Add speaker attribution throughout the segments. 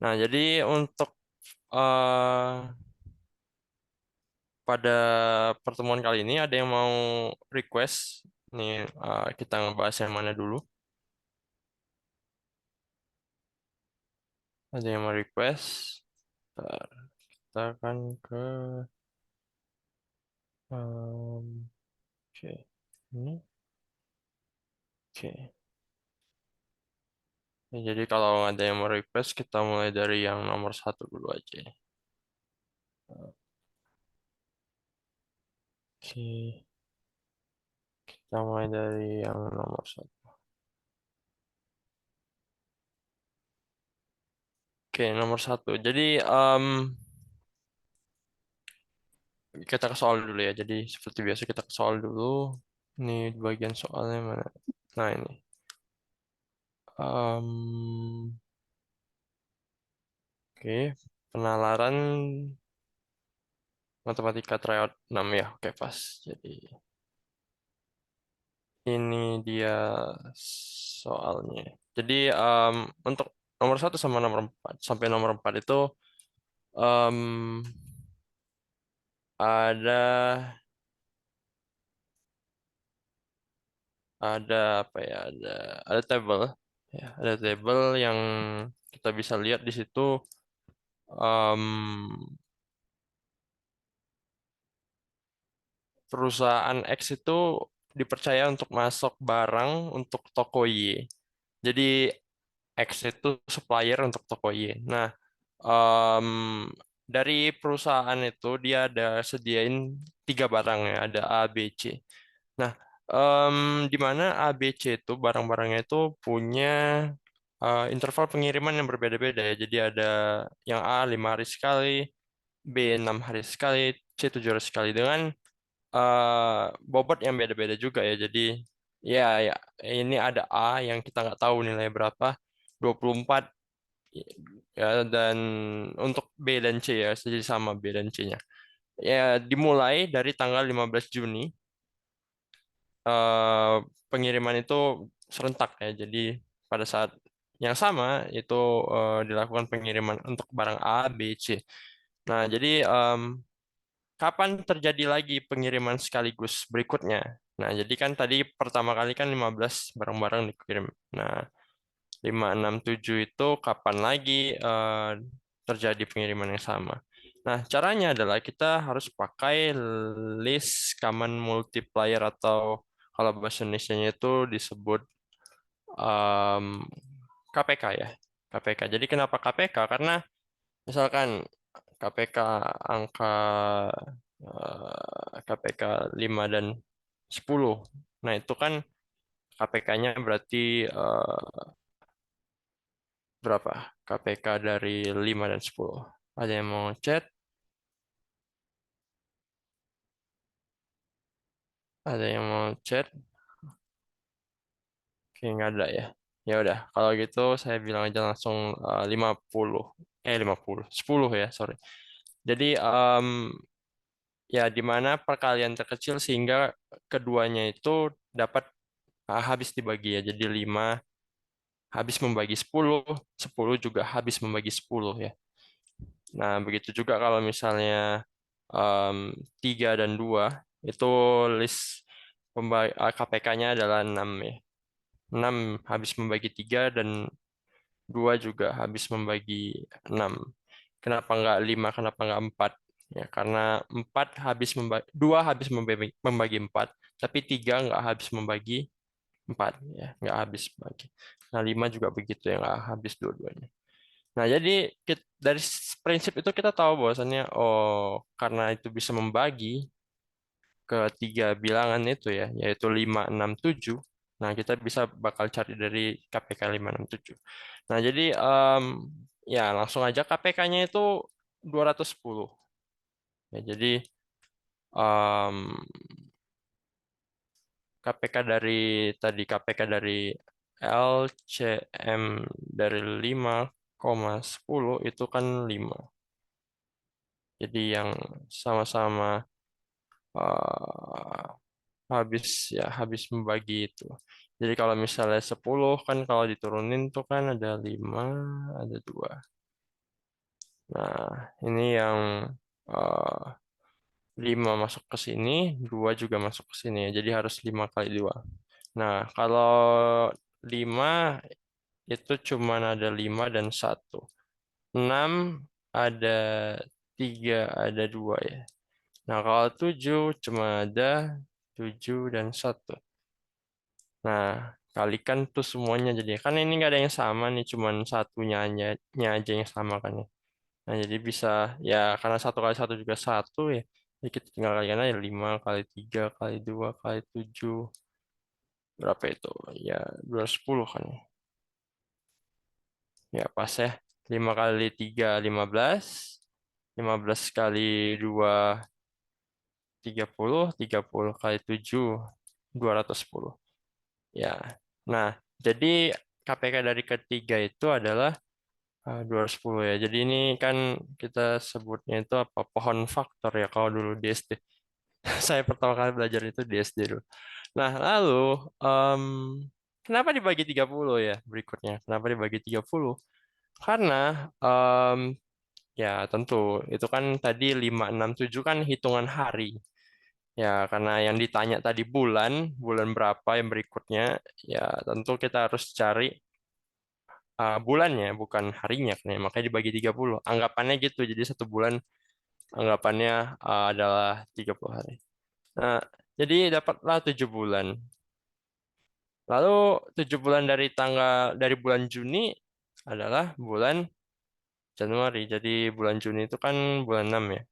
Speaker 1: Nah, jadi untuk eh, pada pertemuan kali ini ada yang mau request nih, kita ngebahas yang mana dulu? Ada yang mau request? Bentar, kita akan ke oke. Ini oke. Ya, jadi kalau ada yang mau request, kita mulai dari yang nomor satu dulu aja. Oke, kita mulai dari yang nomor satu. Oke, nomor satu. Jadi kita ke soal dulu ya. Jadi seperti biasa kita ke soal dulu. Ini bagian soalnya mana? Nah ini. Em, oke, penalaran matematika tryout 6 ya. Oke, pas. Jadi ini dia soalnya. Jadi untuk nomor satu sama nomor 4 sampai nomor 4 itu em, ada ada apa ya? Ada table ya. Ada table yang kita bisa lihat di situ. em, Perusahaan X itu dipercaya untuk masuk barang untuk toko Y. Jadi X itu supplier untuk toko Y. Nah, em, dari perusahaan itu dia ada sediain tiga barang ya, ada A, B, C. Nah, di mana A, B, C itu barang-barangnya itu punya interval pengiriman yang berbeda-beda ya. Jadi ada yang A 5 hari sekali, B 6 hari sekali, C 7 hari sekali dengan bobot yang beda-beda juga ya. Jadi ya, ya ini ada A yang kita nggak tahu nilai berapa, 24 ya, dan untuk B dan C ya, jadi sama B dan C-nya. Ya dimulai dari tanggal 15 Juni, eh, pengiriman itu serentak ya. Jadi pada saat yang sama itu dilakukan pengiriman untuk barang A, B, C. Nah, jadi kapan terjadi lagi pengiriman sekaligus berikutnya? Nah, jadi kan tadi pertama kali kan 15 barang-barang dikirim. Nah, 5, 6, 7 itu kapan lagi terjadi pengiriman yang sama? Nah, caranya adalah kita harus pakai list common multiplier atau kalau bahasa Indonesia itu disebut em, KPK ya. KPK. Jadi kenapa KPK? Karena misalkan KPK angka KPK 5 dan 10. Nah, itu kan KPK-nya berarti berapa? KPK dari 5 dan 10. Ada yang mau chat? Ada yang mau chat? Oke, nggak ada ya. Ya udah, kalau gitu saya bilang aja langsung 50. 50. 10 ya, sorry. Jadi ya di mana perkalian terkecil sehingga keduanya itu dapat habis dibagi ya. Jadi 5 habis membagi 10, 10 juga habis membagi 10 ya. Nah, begitu juga kalau misalnya em, 3 dan 2 itu list KPK-nya adalah 6 ya. 6 habis membagi 3 dan 2 juga habis membagi 6. Kenapa nggak 5? Kenapa nggak 4? Ya, karena 4 habis membagi, 2 habis membagi 4, tapi 3 nggak habis membagi 4 ya, nggak habis bagi. Nah, 5 juga begitu ya, nggak habis dua-duanya. Nah, jadi dari prinsip itu kita tahu bahwasannya oh karena itu bisa membagi ke tiga bilangan itu ya, yaitu 5, 6, 7. Nah, kita bisa bakal cari dari KPK 5, 6, 7. Nah, jadi ya langsung aja KPK-nya itu 210. Ya, jadi em, KPK dari tadi KPK dari LCM dari 5,10 itu kan 5. Jadi yang sama-sama eh, habis ya habis membagi itu. Jadi kalau misalnya 10 kan kalau diturunin tuh kan ada 5, ada 2. Nah, ini yang eh, 5 masuk ke sini, 2 juga masuk ke sini ya. Jadi harus 5 kali 2. Nah, kalau 5 itu cuma ada 5 dan 1. 6 ada 3, ada 2 ya. Nah, kalau 7 cuma ada 7 dan 1. Nah, kalikan tuh semuanya jadi. Kan ini nggak ada yang sama nih, cuman satunya aja yang sama kan ya. Nah, jadi bisa, ya karena 1 kali 1 juga 1 ya. Jadi kita tinggal kalikan aja 5 kali 3 kali 2 kali 7. Berapa itu? Ya 210 kan ya. Ya pas ya. 5 kali 3 15. 15 kali 2 30. 30 kali 7 210. Ya. Nah, jadi KPK dari ketiga itu adalah 210 ya. Jadi ini kan kita sebutnya itu apa? Pohon faktor ya kalau dulu di SD. Saya pertama kali belajar itu di SD dulu. Nah, lalu em, kenapa dibagi 30 ya berikutnya? Kenapa dibagi 30? Karena ya tentu itu kan tadi 5 6 7 kan hitungan hari. Ya, karena yang ditanya tadi bulan, bulan berapa yang berikutnya, ya tentu kita harus cari bulannya, bukan harinya, kan ya. Makanya dibagi 30. Anggapannya gitu, jadi 1 bulan anggapannya adalah 30 hari. Nah, jadi dapatlah 7 bulan. Lalu 7 bulan dari bulan Juni adalah bulan Januari. Jadi bulan Juni itu kan bulan 6 ya.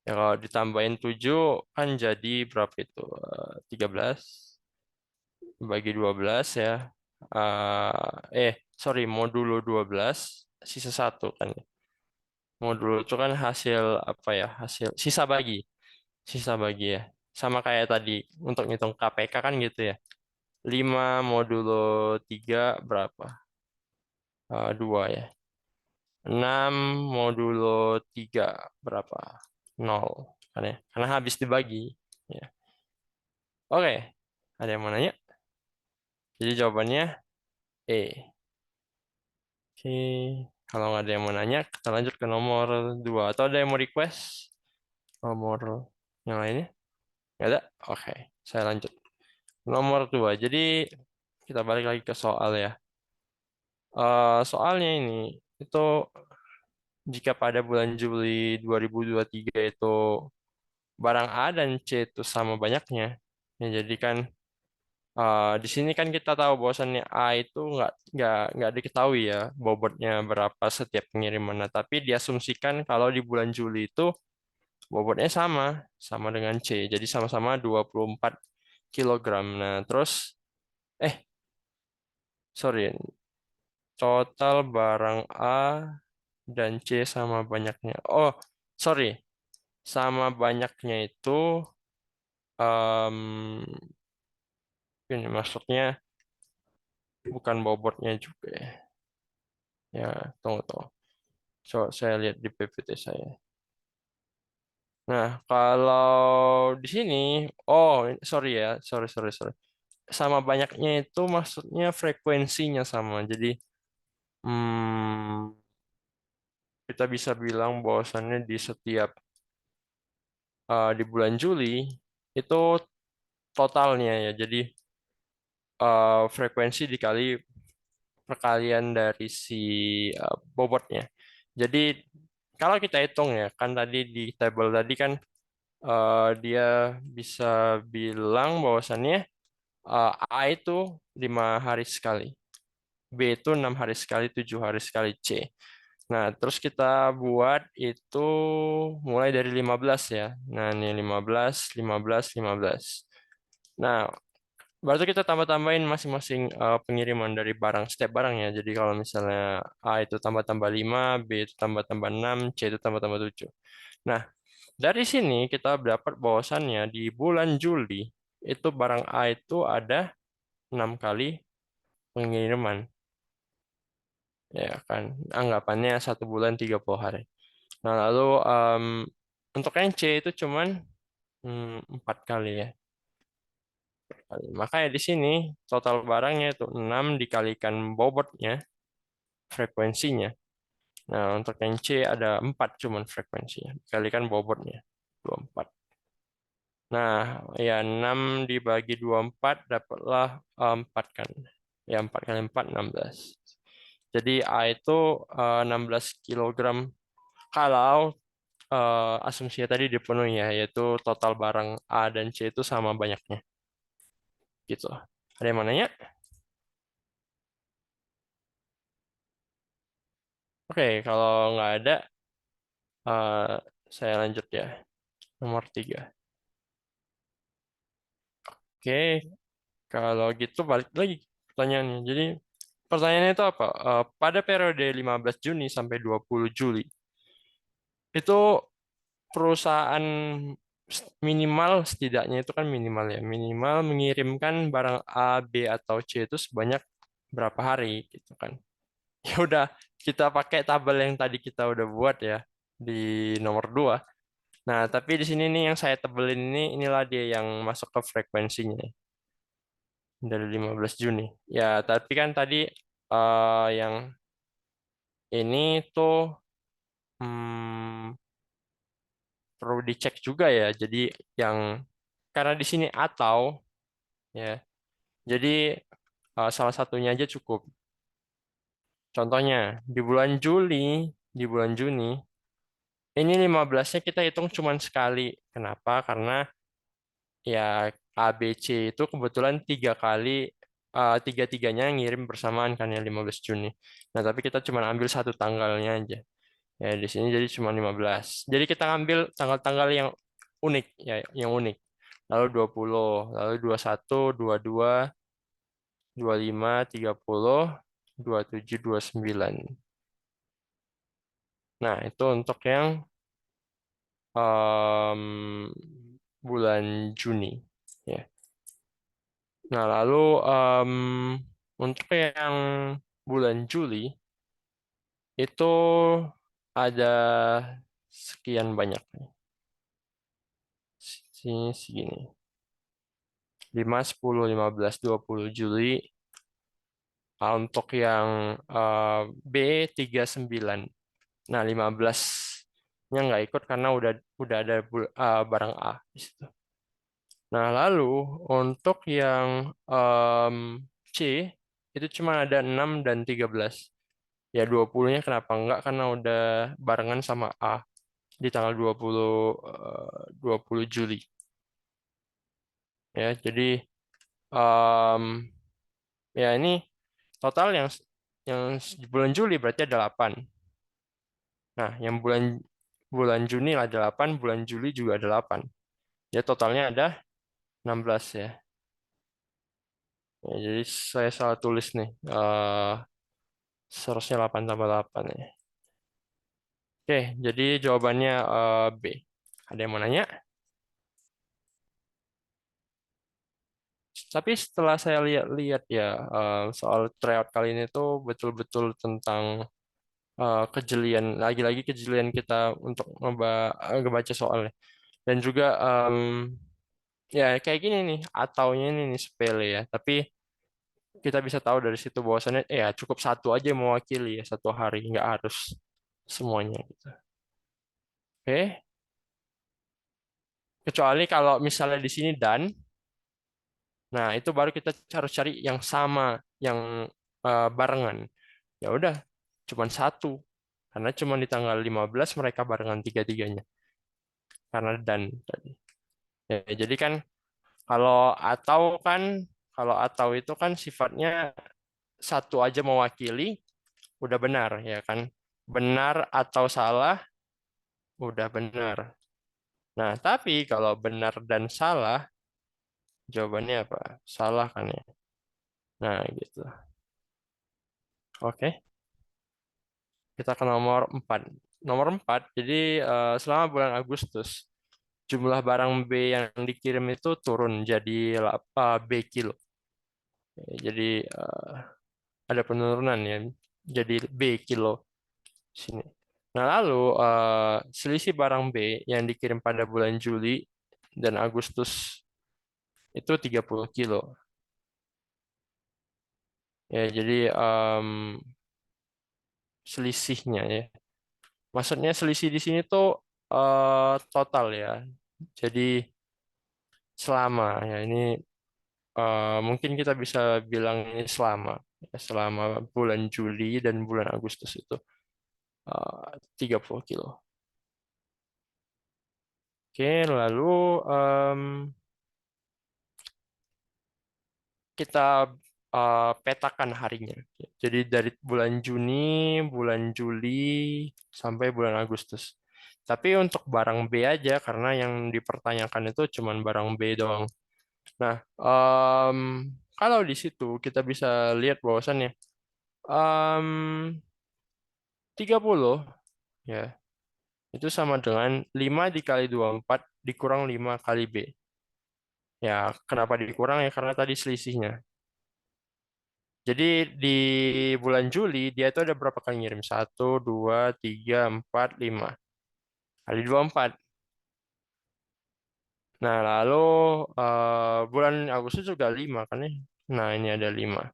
Speaker 1: Ya kalau ditambahin 7 kan jadi berapa itu? 13 bagi 12 ya. Sorry, modulo 12 sisa 1 kan. Modulo itu kan hasil apa ya? Hasil sisa bagi ya. Sama kayak tadi untuk ngitung KPK kan gitu ya. 5 modulo 3 berapa? 2 ya. 6 modulo 3 berapa? 0 kan ya. Karena habis dibagi. Ya. Oke. Ada yang mau nanya? Jadi jawabannya E. Oke. Kalau nggak ada yang mau nanya, kita lanjut ke nomor 2. Atau ada yang mau request? Nomor yang lainnya? Nggak ada? Oke. Saya lanjut. Nomor 2. Jadi kita balik lagi ke soal ya. Soalnya ini, itu jika pada bulan Juli 2023 itu barang A dan C itu sama banyaknya. Ya, jadi kan di sini kan kita tahu bahwasannya A itu nggak diketahui ya bobotnya berapa setiap pengiriman. Nah, tapi diasumsikan kalau di bulan Juli itu bobotnya sama dengan C. Jadi sama-sama 24 kilogram. Nah, terus eh sorry, total barang A dan C sama banyaknya. Oh, sorry, sama banyaknya itu em, ini maksudnya bukan bobotnya juga ya. Ya, tunggu. Coba saya lihat di PPT saya. Nah, kalau di sini, oh, sorry ya, sorry. Sama banyaknya itu maksudnya frekuensinya sama. Jadi, hmm, kita bisa bilang bahwasannya di setiap di bulan Juli itu totalnya ya. Jadi frekuensi dikali perkalian dari si bobotnya. Jadi kalau kita hitung ya, kan tadi di tabel tadi kan dia bisa bilang bahwasannya A itu 5 hari sekali, B itu 6 hari sekali, 7 hari sekali, C. Nah, terus kita buat itu mulai dari 15 ya. Nah, ini 15, 15, 15. Nah, berarti kita tambah-tambahin masing-masing pengiriman dari barang, setiap barangnya. Jadi kalau misalnya A itu tambah-tambah 5, B itu tambah-tambah 6, C itu tambah-tambah 7. Nah, dari sini kita dapat bahwasannya di bulan Juli itu barang A itu ada 6 kali pengiriman. Ya kan, anggapannya 1 bulan 30 hari. Nah, lalu untuk yang C itu cuman 4 kali ya. Makanya di sini total barangnya itu 6 dikalikan bobotnya, frekuensinya. Nah, untuk yang C ada 4 cuman frekuensinya. Kalikan bobotnya. 24. Nah, ya 6 dibagi 24 dapatlah 4 kan. Ya 4 kali 4 16. Jadi A itu 16 kilogram kalau asumsinya tadi dipenuhi ya, yaitu total barang A dan C itu sama banyaknya. Gitu. Ada yang mau nanya? Oke, kalau nggak ada, eh, saya lanjut ya. Nomor 3. Oke, kalau gitu balik lagi pertanyaannya. Jadi pertanyaannya itu apa? Pada periode 15 Juni sampai 20 Juli, itu perusahaan minimal setidaknya itu kan minimal ya. Minimal mengirimkan barang A, B, atau C itu sebanyak berapa hari gitu kan. Ya udah, kita pakai tabel yang tadi kita udah buat ya di nomor 2. Nah, tapi di sini nih yang saya tebelin ini inilah dia yang masuk ke frekuensinya dari 15 Juni. Ya, tapi kan tadi yang ini tuh hmm, perlu dicek juga ya. Jadi yang karena di sini atau ya. Jadi salah satunya aja cukup. Contohnya di bulan Juni ini 15-nya kita hitung cuma sekali. Kenapa? Karena ya ABC itu kebetulan 3 kali tiga-tiganya ngirim bersamaan kan ya 15 Juni. Nah, tapi kita cuma ambil satu tanggalnya aja. Ya di sini jadi cuma 15. Jadi kita ambil tanggal-tanggal yang unik ya, yang unik. Lalu 20, lalu 21, 22, 25, 30, 27, 29. Nah, itu untuk yang em, bulan Juni ya. Nah, lalu untuk yang bulan Juli itu ada sekian banyak. Sini segini. 5, 10, 15, 20 Juli. Untuk yang B 39. Nah, 15-nya nggak ikut karena udah ada barang A di situ. Nah, lalu untuk yang C itu cuma ada 6 dan 13. Ya 20-nya kenapa enggak? Karena udah barengan sama A di tanggal 20 Juli. Ya, jadi em, ya ini total yang bulan Juli berarti ada 8. Nah, yang bulan bulan Juni ada 8, bulan Juli juga ada 8. Ya totalnya ada 16 ya. Ya, jadi saya salah tulis nih. Seharusnya 8 tambah 8 ya. Oke, jadi jawabannya B. Ada yang mau nanya? Tapi setelah saya lihat-lihat ya soal tryout kali ini tuh betul-betul tentang kejelian, lagi-lagi kejelian kita untuk ngebaca soalnya. Dan juga ya kayak gini nih, ataunya ini nih sepele ya. Tapi kita bisa tahu dari situ bahwasannya ya cukup satu aja yang mewakili ya satu hari, nggak harus semuanya gitu. Oke, kecuali kalau misalnya di sini dan, nah itu baru kita harus cari yang sama, yang barengan. Ya udah, cuman satu. Karena cuma di tanggal 15 mereka barengan tiga-tiganya. Karena dan tadi. Ya, jadi kan kalau atau kan kalau atau itu kan sifatnya satu aja mewakili udah benar ya kan. Benar atau salah udah benar. Nah, tapi kalau benar dan salah jawabannya apa? Salah kan ya. Nah, gitu. Oke, kita ke nomor 4. Nomor 4, jadi selama bulan Agustus jumlah barang B yang dikirim itu turun jadi B kilo. Jadi ada penurunan ya, jadi B kilo sini. Nah, lalu selisih barang B yang dikirim pada bulan Juli dan Agustus itu 30 kilo. Ya, jadi selisihnya ya. Maksudnya selisih di sini tuh total ya. Jadi selama ya ini mungkin kita bisa bilang ini selama ya, selama bulan Juli dan bulan Agustus itu 30 kilo. Oke, lalu em, kita petakan harinya. Jadi dari bulan Juni, bulan Juli, sampai bulan Agustus. Tapi untuk barang B aja, karena yang dipertanyakan itu cuma barang B doang. Nah, kalau di situ kita bisa lihat bahwasannya em 30 ya, itu sama dengan 5 dikali 24 dikurang 5 kali B. Ya, kenapa dikurang ya? Karena tadi selisihnya. Jadi di bulan Juli dia itu ada berapa kali ngirim? Satu, dua, tiga, empat, lima. Kali dua empat. Nah lalu bulan Agustus juga lima kan ya? Nah ini ada lima.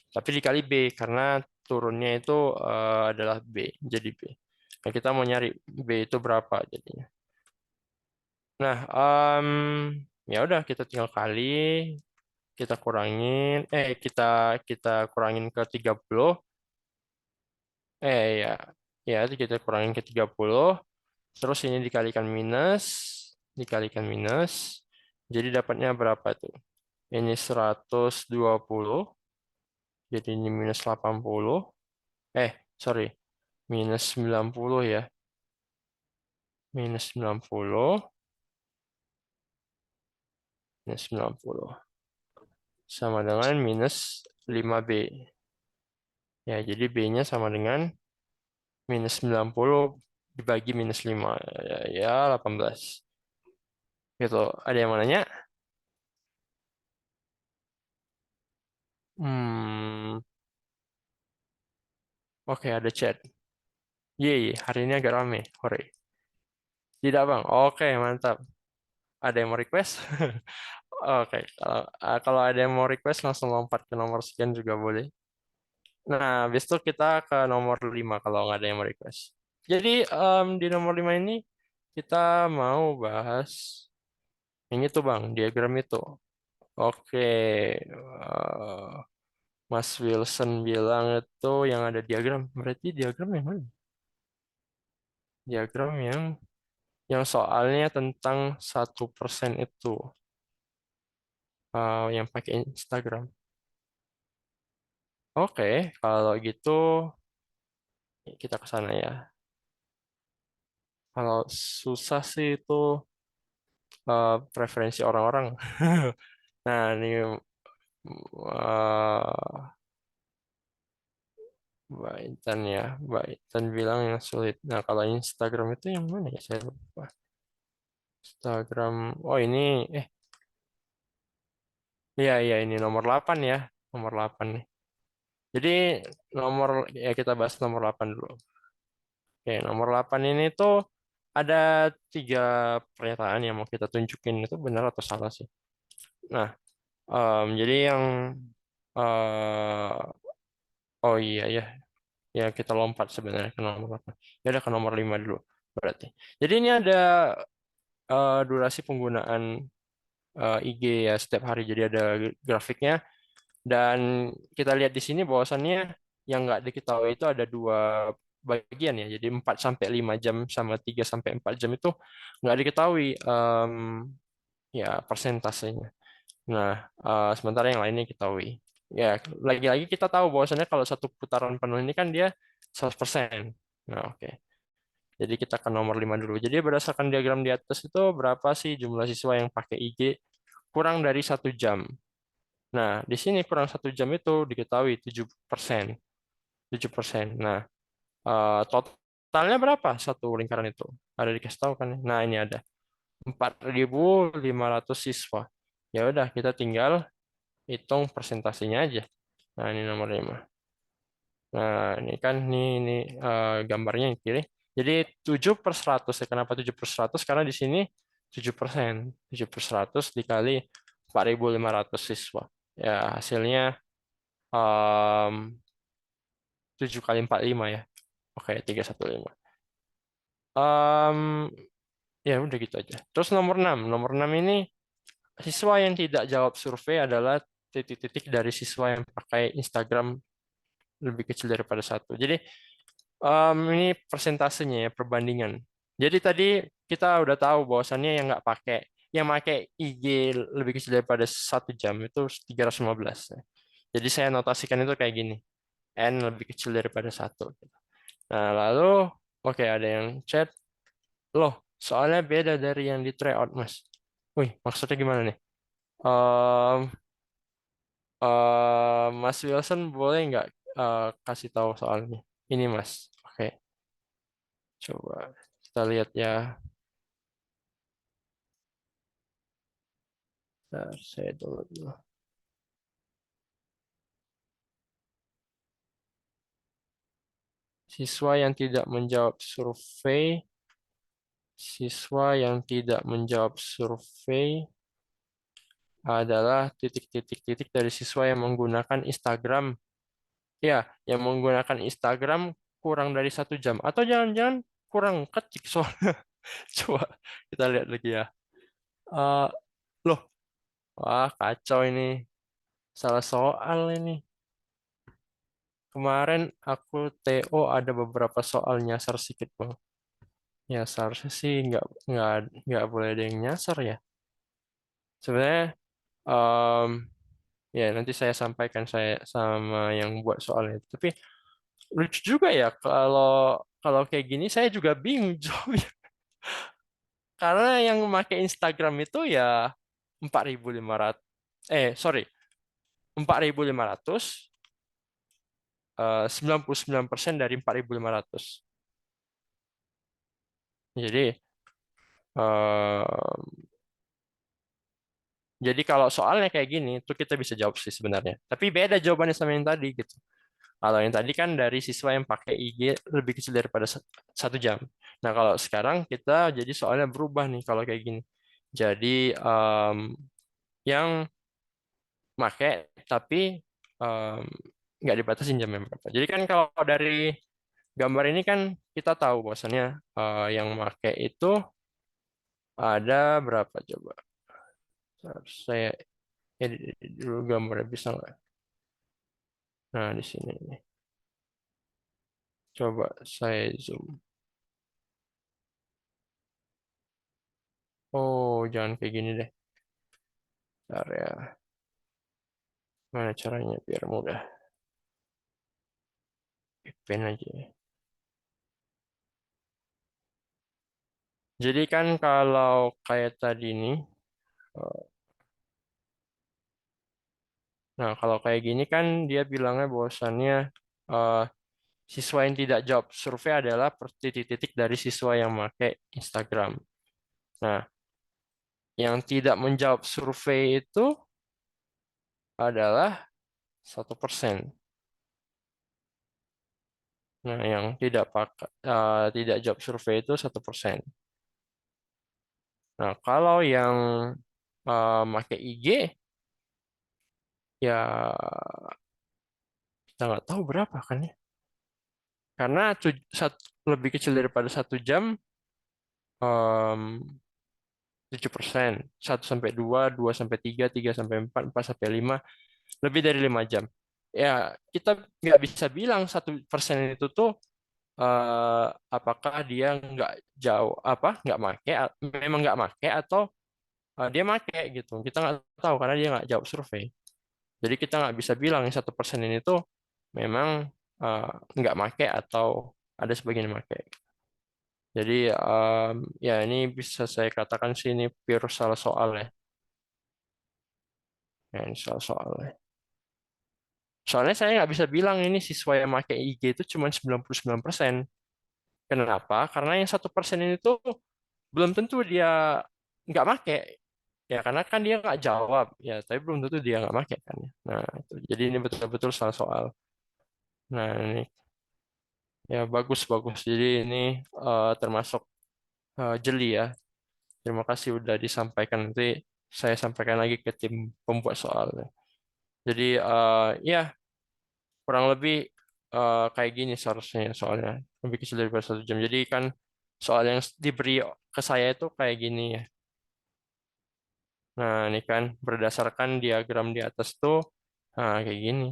Speaker 1: Tapi dikali B karena turunnya itu adalah B, jadi B. Nah kita mau nyari B itu berapa jadinya. Nah ya udah kita tinggal kali, kita kurangin, kita kita kurangin ke 30. Ya, ya itu kita kurangin ke 30. Terus ini dikalikan minus. Jadi dapatnya berapa tuh? Ini 120, jadi ini minus 80. Sorry, minus 90 ya. Minus 90, minus 90. Sama dengan minus 5B. Ya, jadi B-nya sama dengan minus 90 dibagi minus 5. Ya, ya 18. Gitu. Ada yang mau nanya? Hmm, oke ada chat. Yeay, hari ini agak rame. Hore. Tidak, Bang. Oke, mantap. Ada yang mau request? Oke, kalau ada yang mau request langsung lompat ke nomor sekian juga boleh. Nah, habis itu kita ke nomor 5 kalau nggak ada yang mau request. Jadi di nomor 5 ini kita mau bahas yang itu, Bang, diagram itu. Oke, Mas Wilson bilang itu yang ada diagram. Berarti diagram yang mana? Diagram yang soalnya tentang 1% itu, yang pakai Instagram. Oke, kalau gitu kita ke sana ya. Kalau susah sih itu preferensi orang-orang. Nah, ini Mbak Intan ya. Mbak Intan bilang yang sulit. Nah, kalau Instagram itu yang mana ya? Saya lupa. Instagram. Oh, iya, iya, ini nomor 8 ya. Nomor 8 nih. Jadi, nomor, ya kita bahas nomor 8 dulu. Oke, nomor 8 ini tuh ada 3 pernyataan yang mau kita tunjukin. Itu benar atau salah sih? Nah, jadi yang eh oh iya ya, ya kita lompat sebenarnya ke nomor 8. Ya udah ke nomor 5 dulu berarti. Jadi ini ada durasi penggunaan IG ya setiap hari. Jadi ada grafiknya dan kita lihat di sini bahwasannya yang nggak diketahui itu ada dua bagian ya. Jadi 4 sampai 5 jam sama 3 sampai 4 jam itu nggak diketahui ya persentasenya. Nah, sementara yang lainnya ketahui. Ya, lagi-lagi kita tahu bahwasannya kalau satu putaran penuh ini kan dia 100%. Nah, oke. Jadi kita ke nomor 5 dulu. Jadi berdasarkan diagram di atas itu berapa sih jumlah siswa yang pakai IG kurang dari 1 jam. Nah, di sini kurang 1 jam itu diketahui 7%. 7%. Nah, totalnya berapa satu lingkaran itu? Ada dikasih tahu kan? Nah, ini ada 4.500 siswa. Ya udah, kita tinggal hitung persentasenya aja. Nah, ini nomor 5. Nah, ini kan ini gambarnya yang kiri. Jadi 7 per 100 ya. Kenapa 7 per 100? Karena di sini 7%. 7 per 100 dikali 4.500 siswa. Ya, hasilnya em, 7 kali 45 ya. Oke, 315. Em, ya udah gitu aja. Terus nomor 6. Nomor 6 ini siswa yang tidak jawab survei adalah titik-titik dari siswa yang pakai Instagram lebih kecil daripada satu. Jadi ini persentasenya ya, perbandingan. Jadi tadi kita udah tahu bahwasannya yang pakai IG lebih kecil daripada 1 jam itu 315. Jadi saya notasikan itu kayak gini, N lebih kecil daripada satu. Nah lalu, oke ada yang chat, loh soalnya beda dari yang di tryout mas. Wih maksudnya gimana nih? Em, Mas Wilson boleh nggak kasih tahu soalnya? Ini mas, oke. Coba kita lihat ya. Bentar, saya download dulu. Siswa yang tidak menjawab survei, siswa yang tidak menjawab survei adalah titik-titik-titik dari siswa yang menggunakan Instagram. Ya, yang menggunakan Instagram kurang dari 1 jam. Atau jangan-jangan kurang ketik soalnya. Coba kita lihat lagi ya. Eh, loh, wah kacau ini. Salah soal ini. Kemarin aku TO ada beberapa soal nyasar sedikit, Bang. Ya seharusnya sih nggak nggak boleh ada yang nyasar ya. Sebenarnya em, ya nanti saya sampaikan saya sama yang buat soalnya. Tapi lucu juga ya kalau kalau kayak gini saya juga bingung jawabnya. Karena yang memakai Instagram itu ya 4.500 sorry 4.500 99% dari 4.500. Jadi eh, jadi kalau soalnya kayak gini tuh kita bisa jawab sih sebenarnya. Tapi beda jawabannya sama yang tadi gitu. Kalau yang tadi kan dari siswa yang pakai IG lebih kecil daripada 1 jam. Nah, kalau sekarang kita jadi soalnya berubah nih kalau kayak gini. Jadi yang pakai tapi em, nggak dibatasin jamnya berapa. Jadi kan kalau dari gambar ini kan kita tahu bahwasannya yang pakai itu ada berapa coba. Saya edit dulu gambarnya bisa nggak? Nah, di sini nih. Coba saya zoom. Oh, jangan kayak gini deh. Bentar ya. Mana caranya biar mudah? Pen aja ya. Jadi kan kalau kayak tadi nih, eh, nah kalau kayak gini kan dia bilangnya bahwasannya eh, siswa yang tidak jawab survei adalah per titik-titik dari siswa yang pakai Instagram. Nah, yang tidak menjawab survei itu adalah 1%. Nah, yang tidak jawab survei itu 1%. Nah, kalau yang pakai IG ya kita nggak tahu berapa kan ya. Karena lebih kecil daripada 1 jam, em, 7%. 1 sampai 2, 2 sampai 3, 3 sampai 4, 4 sampai 5, lebih dari 5 jam. Ya, kita nggak bisa bilang 1% itu tuh apakah dia nggak jauh nggak make, memang nggak make atau dia make gitu. Kita nggak tahu karena dia nggak jawab survei. Jadi kita nggak bisa bilang yang 1% ini tuh memang eh, nggak make atau ada sebagian yang make. Jadi ya ini bisa saya katakan sih ini pure salah soal ya. Ya, ini salah soal ya. Soalnya saya nggak bisa bilang ini siswa yang pakai IG itu cuma 99%. Kenapa? Karena yang 1% ini tuh belum tentu dia nggak make. Ya karena kan dia nggak jawab. Ya tapi belum tentu dia nggak make kan. Nah, itu. Jadi ini betul-betul salah soal. Nah, ini ya bagus-bagus. Jadi ini termasuk jeli ya. Terima kasih udah disampaikan. Nanti saya sampaikan lagi ke tim pembuat soal. Jadi ya kurang lebih kayak gini seharusnya soalnya lebih kecil daripada 1 jam. Jadi kan soal yang diberi ke saya itu kayak gini ya. Nah, ini kan berdasarkan diagram di atas tuh, nah kayak gini.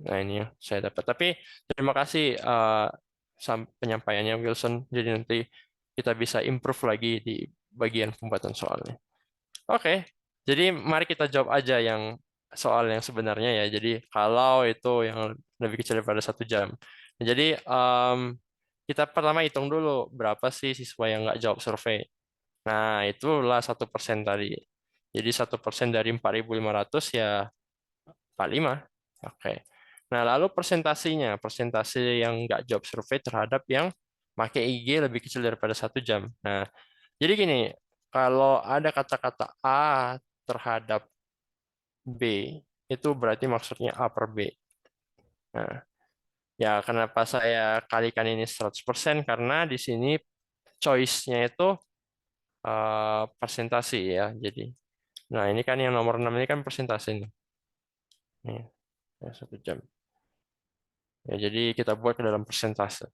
Speaker 1: Nah, ini ya saya dapat. Tapi terima kasih penyampaiannya Wilson. Jadi nanti kita bisa improve lagi di bagian pembuatan soalnya. Oke, jadi mari kita jawab aja yang soal yang sebenarnya ya. Jadi kalau itu yang lebih kecil daripada 1 jam. Jadi kita pertama hitung dulu berapa sih siswa yang nggak jawab survei. Nah, itulah 1% tadi. Jadi 1% dari 4.500 ya 45. Oke. Nah, lalu persentasinya, persentase yang nggak jawab survei terhadap yang pakai IG lebih kecil daripada 1 jam. Nah, jadi gini, kalau ada kata-kata A terhadap B, itu berarti maksudnya A per B. Nah, ya kenapa saya kalikan ini 100%? Karena di sini choice-nya itu persentase ya. Jadi, nah ini kan yang nomor 6 ini kan persentase nih. Nih, ya, 1 jam. Ya, jadi kita buat ke dalam persentase.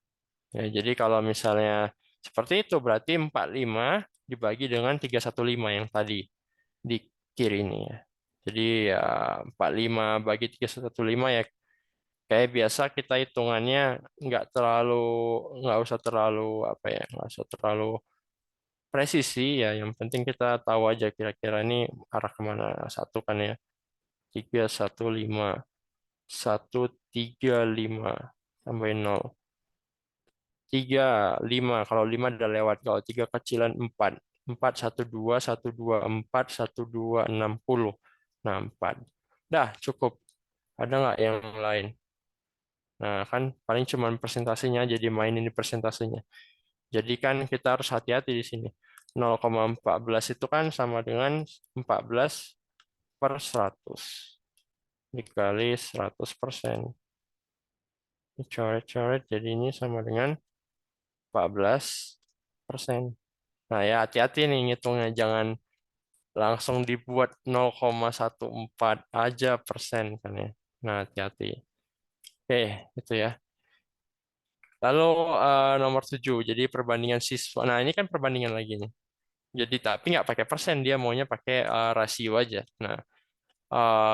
Speaker 1: Ya, jadi kalau misalnya seperti itu berarti 45 dibagi dengan 315 yang tadi di kiri ini ya. Jadi ya 45 bagi 315 ya kayak biasa kita hitungannya nggak terlalu nggak usah terlalu apa ya nggak usah terlalu presisi ya. Yang penting kita tahu aja kira-kira ini arah kemana. Satu kan ya 315 135 tambahin 0 35 kalau 5 udah lewat kalau 3 kecilan 4 4 1 2 1 2 4 1 2 60 nah 4 dah cukup ada nggak yang lain nah kan paling cuman persentasenya jadi mainin di persentasenya jadi kan kita harus hati-hati di sini 0,14 itu kan sama dengan 14 per 100 dikali 100%. Dicoret-coret jadi ini sama dengan 14%. Nah ya hati-hati nih ngitungnya jangan langsung dibuat 0,14 aja persen kan ya. Nah hati-hati. Oke itu ya. Lalu nomor 7 jadi perbandingan siswa. Nah ini kan perbandingan lagi nih. Jadi tapi nggak pakai persen dia maunya pakai rasio aja. Nah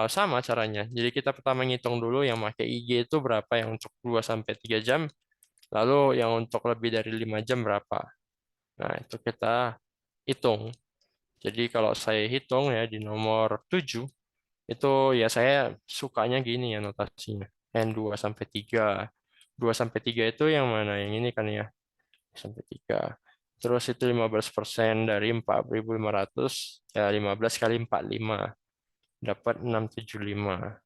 Speaker 1: sama caranya. Jadi kita pertama ngitung dulu yang pakai IG itu berapa yang untuk 2 sampai 3 jam, lalu yang untuk lebih dari 5 jam berapa. Nah, itu kita hitung. Jadi kalau saya hitung ya di nomor 7 itu ya saya sukanya gini ya notasinya. N2 sampai 3. 2 sampai 3 itu yang mana? Yang ini kan ya. Sampai 3. Terus itu 15% dari 4.500 ya 15 kali 45 dapat 675.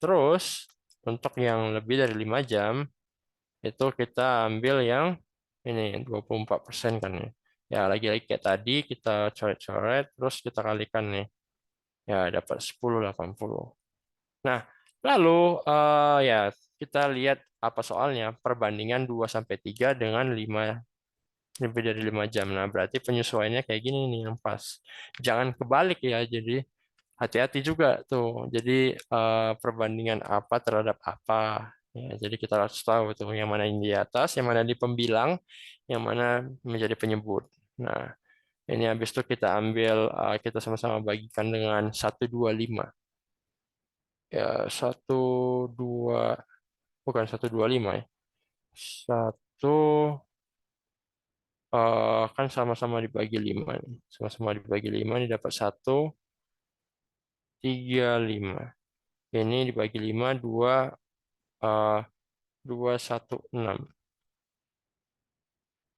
Speaker 1: Terus untuk yang lebih dari 5 jam itu kita ambil yang ini 24% kan ya. Ya lagi-lagi kayak tadi kita coret-coret terus kita kalikan nih. Ya dapat 1080. Nah, lalu ya kita lihat apa soalnya perbandingan 2 sampai 3 dengan 5 lebih dari 5 jam. Nah, berarti penyesuaiannya kayak gini nih yang pas. Jangan kebalik ya. Jadi hati-hati juga tuh. Jadi perbandingan apa terhadap apa. Ya, jadi kita harus tahu tuh yang mana yang di atas, yang mana di pembilang, yang mana menjadi penyebut. Nah, ini habis itu kita ambil, kita sama-sama bagikan dengan 125. Ya, 1, 2, bukan 125 ya. Satu, kan sama-sama dibagi 5 nih. Sama-sama dibagi 5 ini dapat 1, 3, 5. Ini dibagi 5 2, 216.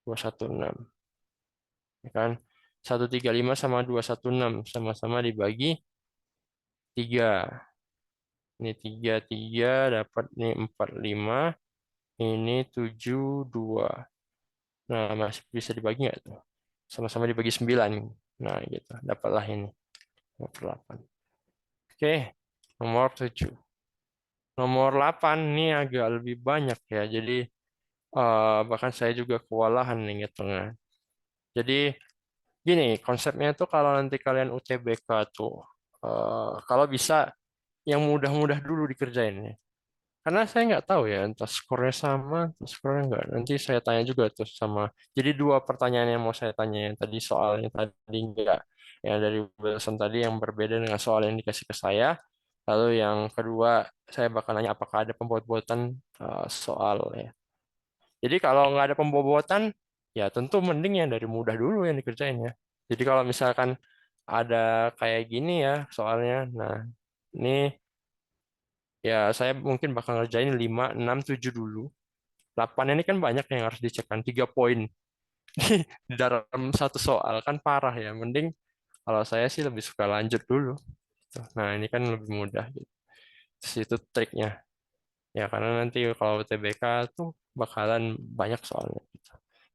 Speaker 1: 216. Ya kan? 135 sama 216 sama-sama dibagi 3. Ini 3 3 dapat nih 45. Ini 7 2. Nah, masih bisa dibagi nggak tuh? Sama-sama dibagi 9. Nah, gitu. Dapatlah ini. Nomor 8. Oke, nomor 7. Nomor 8 ini agak lebih banyak ya. Jadi bahkan saya juga kewalahan nih ngitungnya. Jadi gini, konsepnya itu kalau nanti kalian UTBK tuh kalau bisa yang mudah-mudah dulu dikerjain ya. Karena saya nggak tahu ya, entah skornya sama, entah skornya nggak. Nanti saya tanya juga tuh sama. Jadi dua pertanyaan yang mau saya tanya yang tadi soalnya tadi nggak, yang dari Wilson tadi yang berbeda dengan soal yang dikasih ke saya. Lalu yang kedua, saya bakal nanya apakah ada pembuat-buatan soal ya. Jadi kalau nggak ada pembobotan, ya tentu mending yang dari mudah dulu yang dikerjain ya. Jadi kalau misalkan ada kayak gini ya soalnya, nah ini ya saya mungkin bakal ngerjain 5, 6, 7 dulu. 8 ini kan banyak yang harus dicekkan, 3 poin di dalam satu soal kan parah ya. Mending kalau saya sih lebih suka lanjut dulu. Gitu. Nah ini kan lebih mudah gitu. Terus itu triknya. Ya karena nanti kalau UTBK tuh bakalan banyak soalnya. Gitu.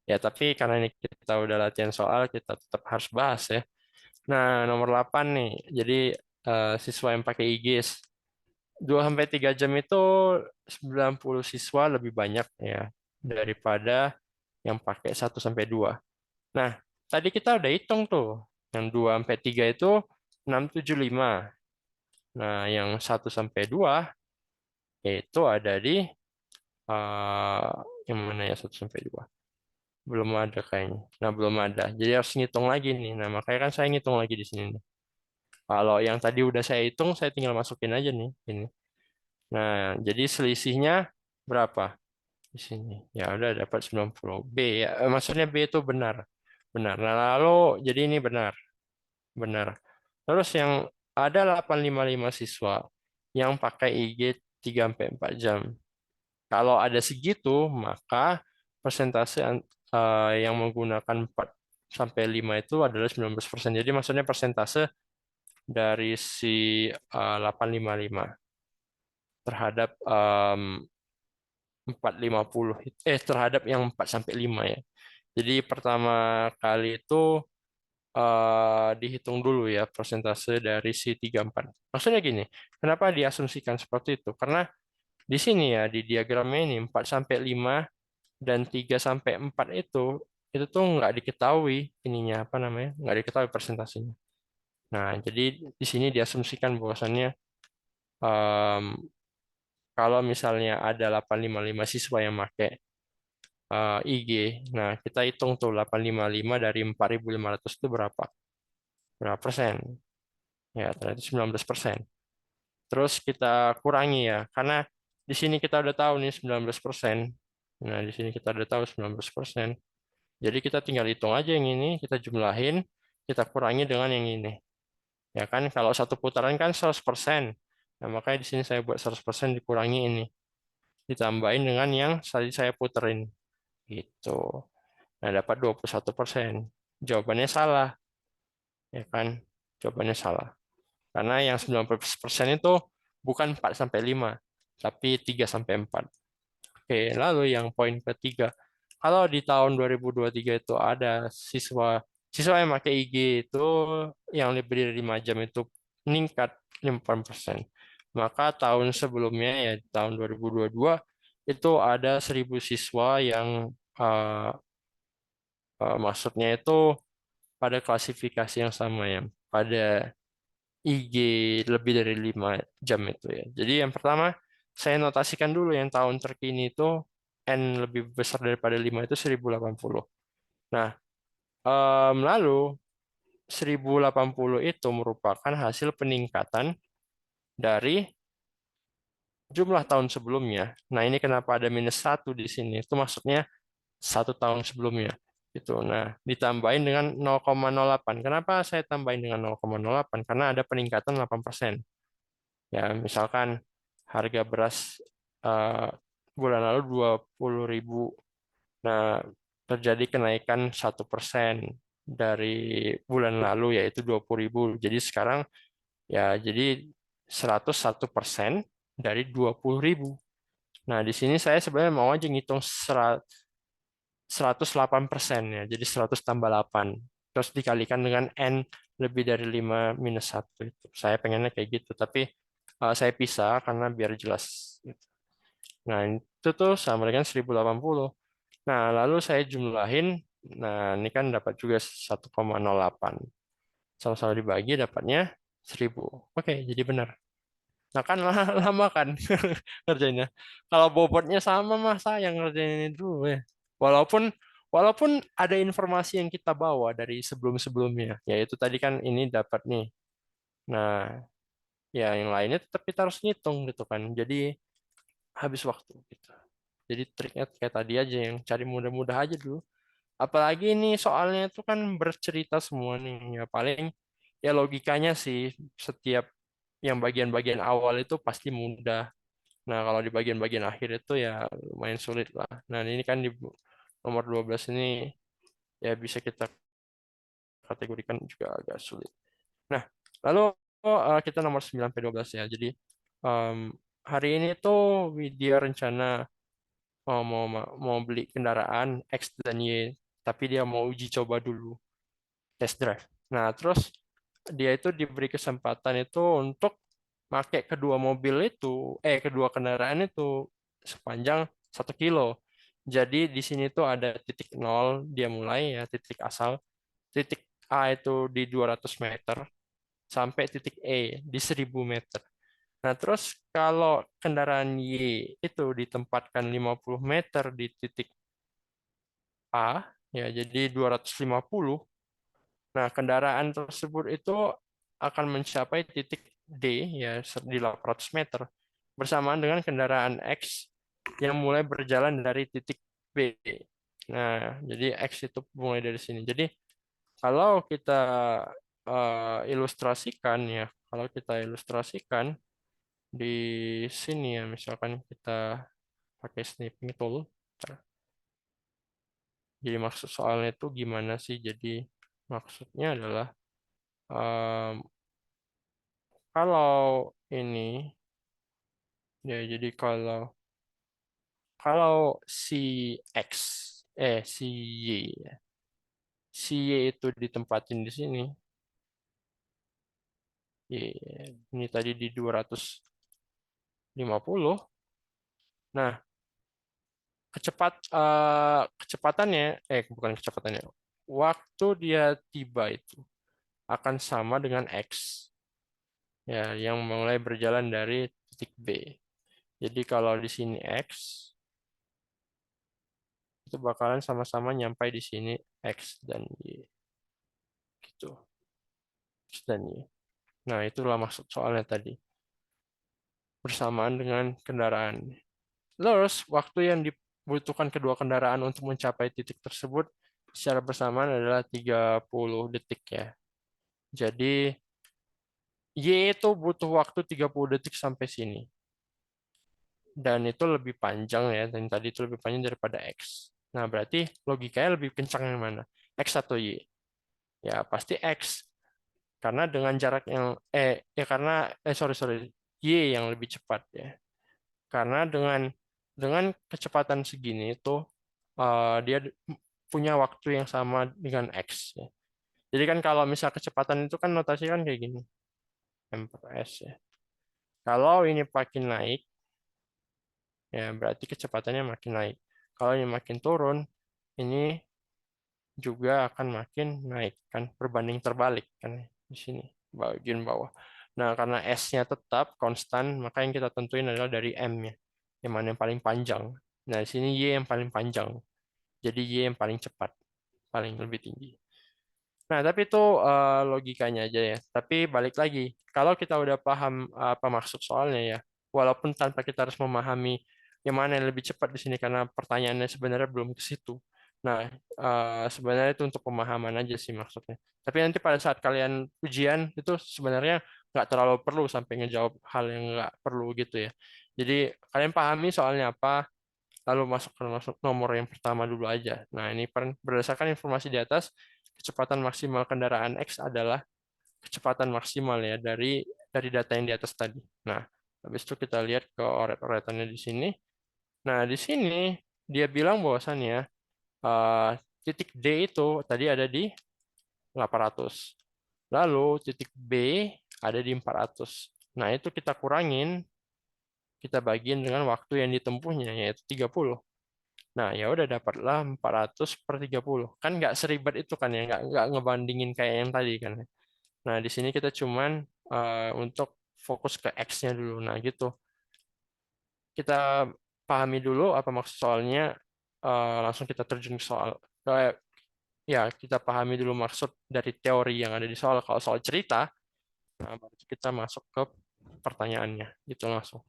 Speaker 1: Ya, tapi karena ini kita udah latihan soal, kita tetap harus bahas ya. Nah, nomor 8 nih. Jadi siswa yang pakai IGS 2 sampai 3 jam itu 90 siswa lebih banyak ya daripada yang pakai 1 sampai 2. Nah, tadi kita udah hitung tuh. Yang 2 sampai 3 itu 675. Nah, yang 1 sampai 2 itu ada di eh, yang mana ya 1 sampai 2. Belum ada kayaknya. Nah, belum ada. Jadi harus ngitung lagi nih. Nah, makanya kan saya ngitung lagi di sini nih. Kalau yang tadi udah saya hitung, saya tinggal masukin aja nih ini. Nah, jadi selisihnya berapa di sini? Ya udah dapat 90 B ya. Maksudnya B itu benar. Benar. Nah, lalu jadi ini benar. Benar. Terus yang ada 855 siswa yang pakai IG 3 sampai 4 jam. Kalau ada segitu, maka persentase yang menggunakan 4 sampai 5 itu adalah 19%. Jadi maksudnya persentase dari si 855 terhadap 450 terhadap yang 4 sampai 5 ya. Jadi pertama kali itu dihitung dulu ya persentase dari si 34. Maksudnya gini, kenapa diasumsikan seperti itu? Karena di sini ya di diagramnya ini 4 sampai 5 dan 3 sampai 4 itu tuh nggak diketahui ininya apa namanya? Nggak diketahui persentasenya. Nah, jadi di sini diasumsikan bahwasannya em, kalau misalnya ada 855 siswa yang pakai IG, nah kita hitung tuh 855 dari 4.500 itu berapa? Berapa persen? Ya, ternyata 19%. Terus kita kurangi ya, karena di sini kita udah tahu nih 19%. Nah, di sini kita udah tahu 19%. Jadi kita tinggal hitung aja yang ini, kita jumlahin, kita kurangi dengan yang ini. Ya kan, kalau satu putaran kan 100%. Nah, makanya di sini saya buat 100% dikurangi ini. Ditambahin dengan yang tadi saya puterin. Gitu. Nah, dapat 21%. Jawabannya salah. Ya kan, jawabannya salah. Karena yang 90% itu bukan 4 sampai 5, tapi 3 sampai 4. Oke, lalu yang poin ketiga. Kalau di tahun 2023 itu ada siswa siswa yang pakai IG itu yang lebih dari 5 jam itu meningkat 50%. Maka tahun sebelumnya ya tahun 2022 itu ada 1.000 siswa yang maksudnya itu pada klasifikasi yang sama ya, pada IG lebih dari 5 jam itu ya. Jadi yang pertama saya notasikan dulu yang tahun terkini itu N lebih besar daripada 5 itu 1.080. Nah, lalu 1.080 itu merupakan hasil peningkatan dari jumlah tahun sebelumnya. Nah, ini kenapa ada -1 di sini? Itu maksudnya 1 tahun sebelumnya. Gitu. Nah, ditambahin dengan 0,08. Kenapa saya tambahin dengan 0,08? Karena ada peningkatan 8%. Ya, misalkan harga beras eh, bulan lalu 20.000. Nah, terjadi kenaikan 1% dari bulan lalu yaitu 20.000. Jadi sekarang ya jadi 101% dari 20.000. Nah, di sini saya sebenarnya mau aja ngitung 108% ya. Jadi 100 tambah 8. Terus dikalikan dengan N lebih dari 5 -1 itu. Saya pengennya kayak gitu. Tapi saya pisah karena biar jelas. Gitu. Nah, itu tuh sama dengan 1.080. Nah, lalu saya jumlahin. Nah, ini kan dapat juga 1,08. Sama-sama dibagi dapatnya 1.000. Oke, jadi benar. Nah kan lama kan kerjanya. Kalau bobotnya sama mah saya yang ngerjain ini dulu ya. Walaupun walaupun ada informasi yang kita bawa dari sebelum-sebelumnya, yaitu tadi kan ini dapat nih. Nah, ya yang lainnya tetap kita harus ngitung gitu kan. Jadi habis waktu gitu. Jadi triknya kayak tadi aja yang cari mudah-mudah aja dulu. Apalagi ini soalnya itu kan bercerita semua nih. Ya paling ya logikanya sih setiap yang bagian-bagian awal itu pasti mudah. Nah, kalau di bagian-bagian akhir itu ya lumayan sulit lah. Nah, ini kan di nomor 12 ini ya bisa kita kategorikan juga agak sulit. Nah, lalu kita nomor 9 sampai 12 ya. Jadi em, hari ini tuh Widya rencana mau beli kendaraan X dan Y, tapi dia mau uji coba dulu, test drive. Nah, terus dia itu diberi kesempatan itu untuk pakai kedua kendaraan itu sepanjang 1 kilo. Jadi di sini tuh ada titik nol, dia mulai ya, titik asal. Titik A itu di 200 meter, sampai titik E di 1000 meter. Nah, terus kalau kendaraan Y itu ditempatkan 50 meter di titik A, ya jadi 250. Nah, kendaraan tersebut itu akan mencapai titik D, ya di 800 meter, bersamaan dengan kendaraan X yang mulai berjalan dari titik B. Nah, jadi X itu mulai dari sini. Jadi, kalau kita ilustrasikan ya, kalau kita ilustrasikan di sini ya, misalkan kita pakai snipping tool. Jadi maksud soalnya itu gimana sih? Jadi maksudnya adalah em, kalau ini ya jadi kalau si X si Y ya. Si Y itu ditempatin di sini. Y, ini tadi di 250. Nah, kecepatannya bukan kecepatannya. Waktu dia tiba itu akan sama dengan X ya yang mulai berjalan dari titik B. Jadi kalau di sini X itu bakalan sama-sama nyampai di sini X dan Y gitu. X dan Y. Nah, itulah maksud soalnya tadi. Bersamaan dengan kendaraan. Terus, waktu yang dibutuhkan kedua kendaraan untuk mencapai titik tersebut secara bersamaan adalah 30 detik ya. Jadi, Y itu butuh waktu 30 detik sampai sini. Dan itu lebih panjang ya, dan tadi itu lebih panjang daripada X. Nah, berarti logikanya lebih kencang yang mana? X atau Y? Ya, pasti X. Karena dengan jarak yang karena sorry sorry Y yang lebih cepat ya. Karena dengan kecepatan segini itu dia punya waktu yang sama dengan X ya. Jadi kan kalau misal kecepatan itu kan notasi kan kayak gini, m per s ya. Kalau ini makin naik ya berarti kecepatannya makin naik. Kalau ini makin turun, ini juga akan makin naik kan, berbanding terbalik kan di sini bagian bawah. Nah, karena S-nya tetap konstan, maka yang kita tentuin adalah dari M-nya, yang mana yang paling panjang. Nah, di sini Y yang paling panjang. Jadi Y yang paling cepat, paling lebih tinggi. Nah, tapi itu logikanya aja ya. Tapi balik lagi, kalau kita udah paham apa maksud soalnya ya, walaupun tanpa kita harus memahami yang mana yang lebih cepat di sini karena pertanyaannya sebenarnya belum ke situ. Nah, sebenarnya itu untuk pemahaman aja sih maksudnya. Tapi nanti pada saat kalian ujian itu sebenarnya nggak terlalu perlu sampai ngejawab hal yang nggak perlu gitu ya. Jadi kalian pahami soalnya apa, lalu masuk nomor yang pertama dulu aja. Nah, ini berdasarkan informasi di atas, kecepatan maksimal kendaraan X adalah kecepatan maksimal ya dari data yang di atas tadi. Nah, habis itu kita lihat ke oret-oretannya di sini. Nah, di sini dia bilang bahwasannya eh, titik D itu tadi ada di 800. Lalu titik B ada di 400. Nah, itu kita kurangin, kita bagiin dengan waktu yang ditempuhnya, yaitu 30. Nah, ya udah dapatlah 400 per 30. Kan nggak seribet itu kan ya, nggak ngebandingin kayak yang tadi kan. Nah, di sini kita cuman untuk fokus ke X-nya dulu. Nah, gitu. Kita pahami dulu apa maksud soalnya, langsung kita terjun ke soal. Kayak, ya, kita pahami dulu maksud dari teori yang ada di soal. Kalau soal cerita, nah, baru kita masuk ke pertanyaannya, gitu langsung.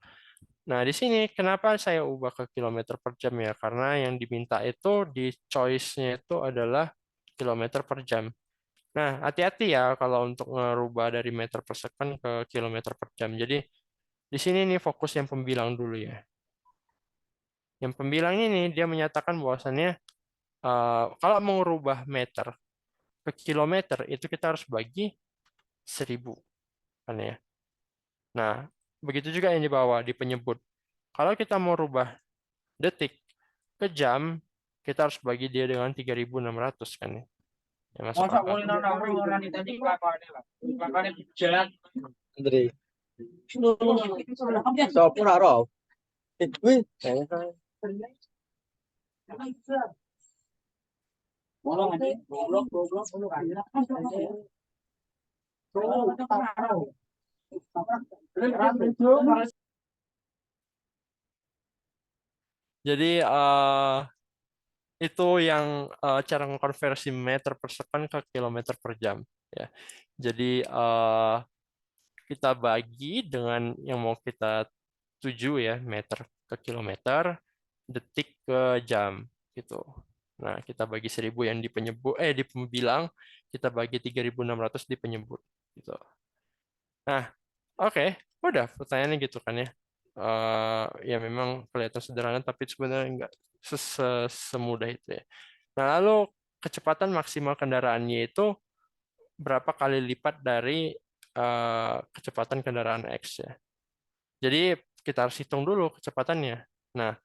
Speaker 1: Nah, di sini kenapa saya ubah ke kilometer per jam ya? Karena yang diminta itu di choice-nya itu adalah kilometer per jam. Nah, hati-hati ya kalau untuk ngerubah dari meter per second ke kilometer per jam. Jadi, di sini nih fokus yang pembilang dulu ya. Yang pembilang ini dia menyatakan bahwasannya kalau mau merubah meter ke kilometer itu kita harus bagi 1000 kan ya. Nah, begitu juga yang di bawah di penyebut. Kalau kita mau rubah detik ke jam, kita harus bagi dia dengan 3600 kan ya. Ya masuk
Speaker 2: Masa
Speaker 1: akal.
Speaker 2: boleh orang tadi kelakuannya lah. Kelakuannya jalan. Andre. Sopo ora. Kuwi
Speaker 1: Jadi itu yang cara mengkonversi meter per second ke kilometer per jam ya. Jadi kita bagi dengan yang mau kita tuju ya, meter ke kilometer, detik ke jam gitu. Nah, kita bagi 1000 yang di penyebut di pembilang, kita bagi 3600 di penyebut gitu. Nah, oke, udah pertanyaannya gitu kan ya. Ya memang kelihatan sederhana tapi sebenarnya nggak semudah itu ya. Nah, lalu kecepatan maksimal kendaraannya itu berapa kali lipat dari kecepatan kendaraan X ya. Jadi kita harus hitung dulu kecepatannya. Nah,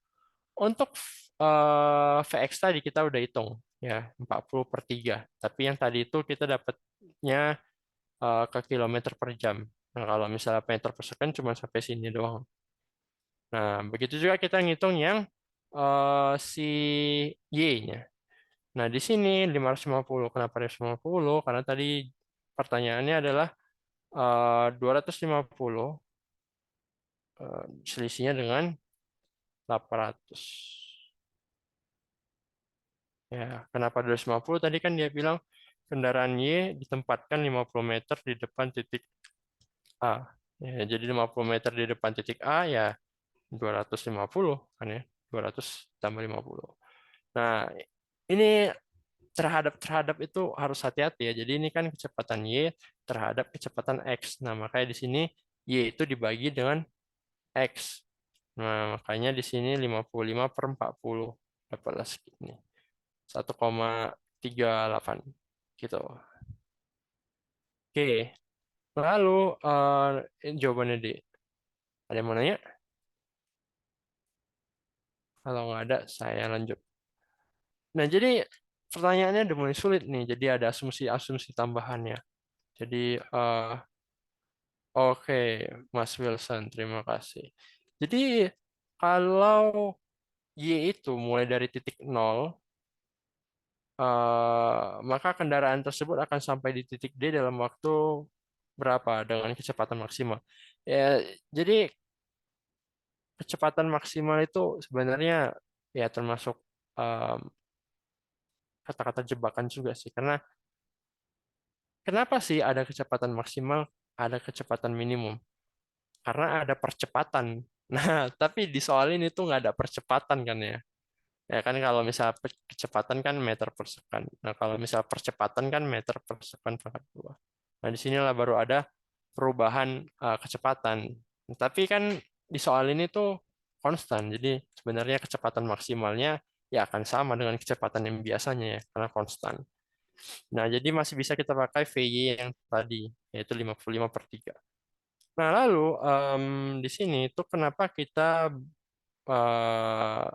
Speaker 1: untuk Vx tadi kita udah hitung ya 40/3. Tapi yang tadi itu kita dapatnya ke kilometer per jam. Nah, kalau misalnya meter per second cuma sampai sini doang. Nah, begitu juga kita ngitung yang si Y-nya. Nah, di sini 550. Kenapa 550? Karena tadi pertanyaannya adalah 250 selisihnya dengan 800. Ya, kenapa 250? Tadi kan dia bilang kendaraan Y ditempatkan 50 meter di depan titik A. Ya, jadi 50 meter di depan titik A ya 250 kan ya. 200 tambah 50. Nah, ini terhadap terhadap itu harus hati-hati ya. Jadi ini kan kecepatan Y terhadap kecepatan X. Nah, makanya di sini Y itu dibagi dengan X. Nah, makanya di sini 55/40 dapatlah segini. 1,38 gitu. Oke, lalu jawabannya di ada yang mau nanya? Kalau nggak ada, saya lanjut. Nah, jadi pertanyaannya udah mulai sulit nih. Jadi ada asumsi-asumsi tambahannya. Jadi, oke, Mas Wilson, terima kasih. Jadi, kalau Y itu mulai dari titik nol, maka kendaraan tersebut akan sampai di titik D dalam waktu berapa dengan kecepatan maksimal. Ya, jadi kecepatan maksimal itu sebenarnya ya termasuk em, kata-kata jebakan juga sih. Karena kenapa sih ada kecepatan maksimal, ada kecepatan minimum? Karena ada percepatan. Nah, tapi di soal ini tuh nggak ada percepatan kan ya. Ya kan kalau misal kecepatan kan meter per second. Nah, kalau misal percepatan kan meter per second pangkat 2. Nah, di sinilah baru ada perubahan kecepatan. Tapi kan di soal ini tuh konstan. Jadi sebenarnya kecepatan maksimalnya ya akan sama dengan kecepatan yang biasanya ya, karena konstan. Nah, jadi masih bisa kita pakai VY yang tadi, yaitu 55/3. Nah, lalu di sini tuh kenapa kita eh,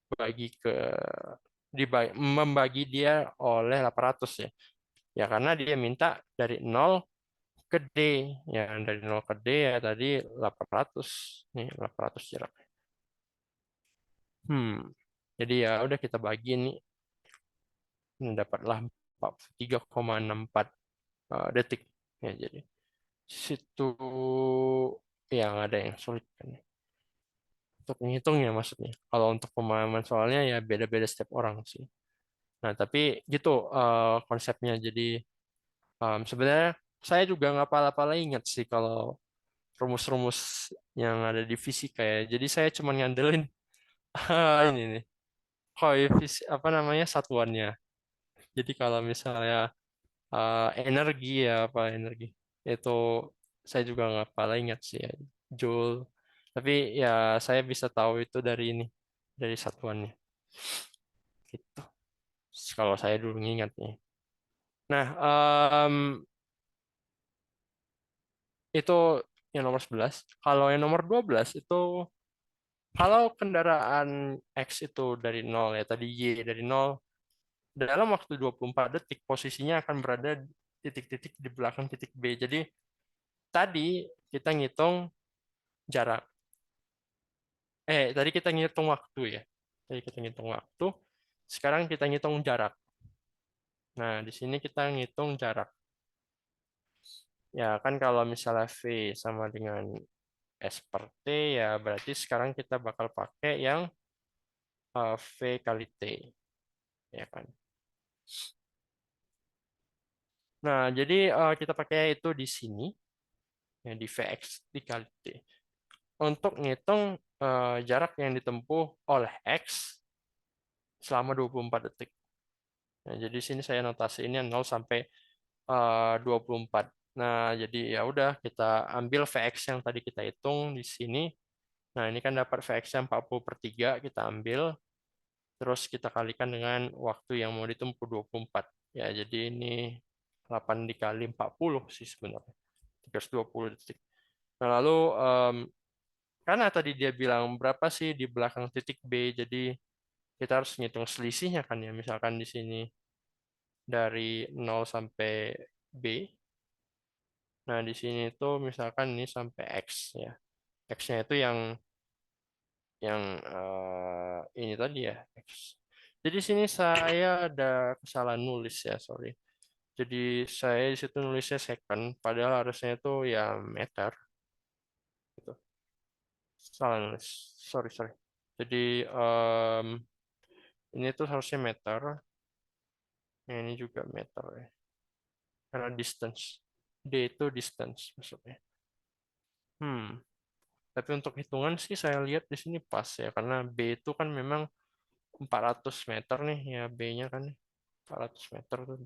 Speaker 1: bagi ke membagi dia oleh 800 ya. Ya karena dia minta dari nol ke D. Ya dari nol ke D ya tadi 800. Nih 800 jaraknya. Hmm. Jadi ya udah kita bagi nih. Dapatlah 43,64 detik. Ya jadi. Situ ya nggak ada yang sulit kan ya. Untuk menghitungnya maksudnya. Kalau untuk pemahaman soalnya ya beda-beda setiap orang sih. Nah, tapi gitu konsepnya. Jadi sebenarnya saya juga nggak pala-pala ingat sih kalau rumus-rumus yang ada di fisika ya. Jadi saya cuma ngandelin ini nih, apa namanya satuannya. Jadi kalau misalnya energi ya apa energi itu saya juga nggak pala ingat sih ya. Joule. Tapi ya saya bisa tahu itu dari ini, dari satuannya. Gitu. Kalau saya dulu ngingatnya. Nah, itu yang nomor 11. Kalau yang nomor 12 itu kalau kendaraan X itu dari nol ya, tadi Y dari nol, dalam waktu 24 detik posisinya akan berada di titik-titik di belakang titik B. Jadi tadi kita ngitung jarak. Tadi kita ngitung waktu ya. Tadi kita ngitung waktu. Sekarang kita ngitung jarak. Nah, di sini kita ngitung jarak. Ya, kan kalau misalnya V sama dengan S per T, ya berarti sekarang kita bakal pakai yang V kali T. Ya kan? Nah, jadi kita pakai itu di sini, ya, di Vx dikali T. Untuk ngitung jarak yang ditempuh oleh X selama 24 detik. Nah, jadi di sini saya notasi ini 0 sampai 24. Nah, jadi ya udah kita ambil Vx yang tadi kita hitung di sini. Nah, ini kan dapat Vx-nya 40/3, kita ambil. Terus kita kalikan dengan waktu yang mau ditempuh 24. Ya, jadi ini 8 dikali 40 sih sebenarnya. 320 detik. Nah, lalu karena tadi dia bilang berapa sih di belakang titik B, jadi kita harus ngitung selisihnya kan ya. Misalkan di sini dari 0 sampai B. Nah, di sini itu misalkan ini sampai X ya. X-nya itu yang ini tadi ya, X. Jadi di sini saya ada kesalahan nulis ya, sorry. Jadi saya di situ nulisnya second, padahal harusnya itu ya meter. Gitu. Salah nulis, sorry sorry. Jadi ini tuh harusnya meter, yang ini juga meter ya. Karena distance, D itu distance maksudnya. Hmm. Tapi untuk hitungan sih saya lihat di sini pas ya, karena B itu kan memang 400 meter nih ya B-nya kan 400 meter tuh.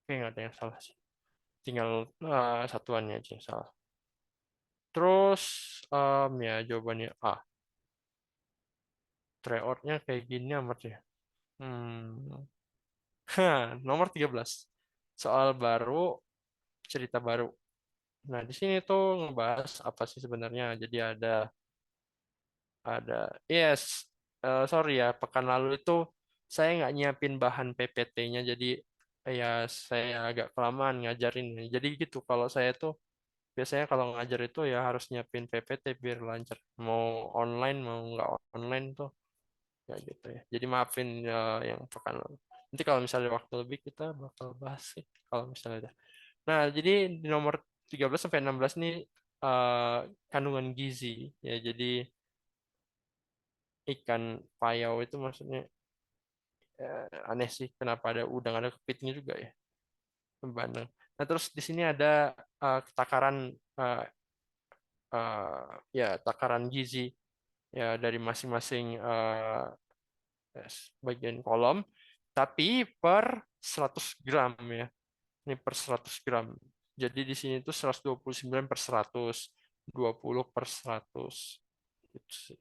Speaker 1: Oke, nggak ada yang salah sih. Tinggal satuannya aja yang salah. Terus ya jawabannya A. Tryout-nya kayak gini amat ya. Hmm. Nomor 13. Soal baru, cerita baru. Nah, di sini tuh ngebahas apa sih sebenarnya. Jadi ada yes, sorry ya, pekan lalu itu saya nggak nyiapin bahan PPT-nya, jadi ya saya agak kelamaan ngajarin. Jadi gitu, kalau saya tuh biasanya kalau ngajar itu ya harus nyiapin PPT biar lancar. Mau online mau nggak online tuh ya gitu ya. Jadi maafin yang pekan lalu. Nanti kalau misalnya waktu lebih kita bakal bahas sih kalau misalnya ada. Nah, jadi di nomor 13 sampai 16 nih kandungan gizi ya. Jadi ikan payau itu maksudnya aneh sih kenapa ada udang ada kepiting juga ya Bandeng. Nah terus di sini ada takaran eh, ya takaran gizi ya dari masing-masing bagian kolom tapi per 100 gram ya. Ini per 100 gram. Jadi di sini itu 129 per 100, 20 per 100. Gitu sih.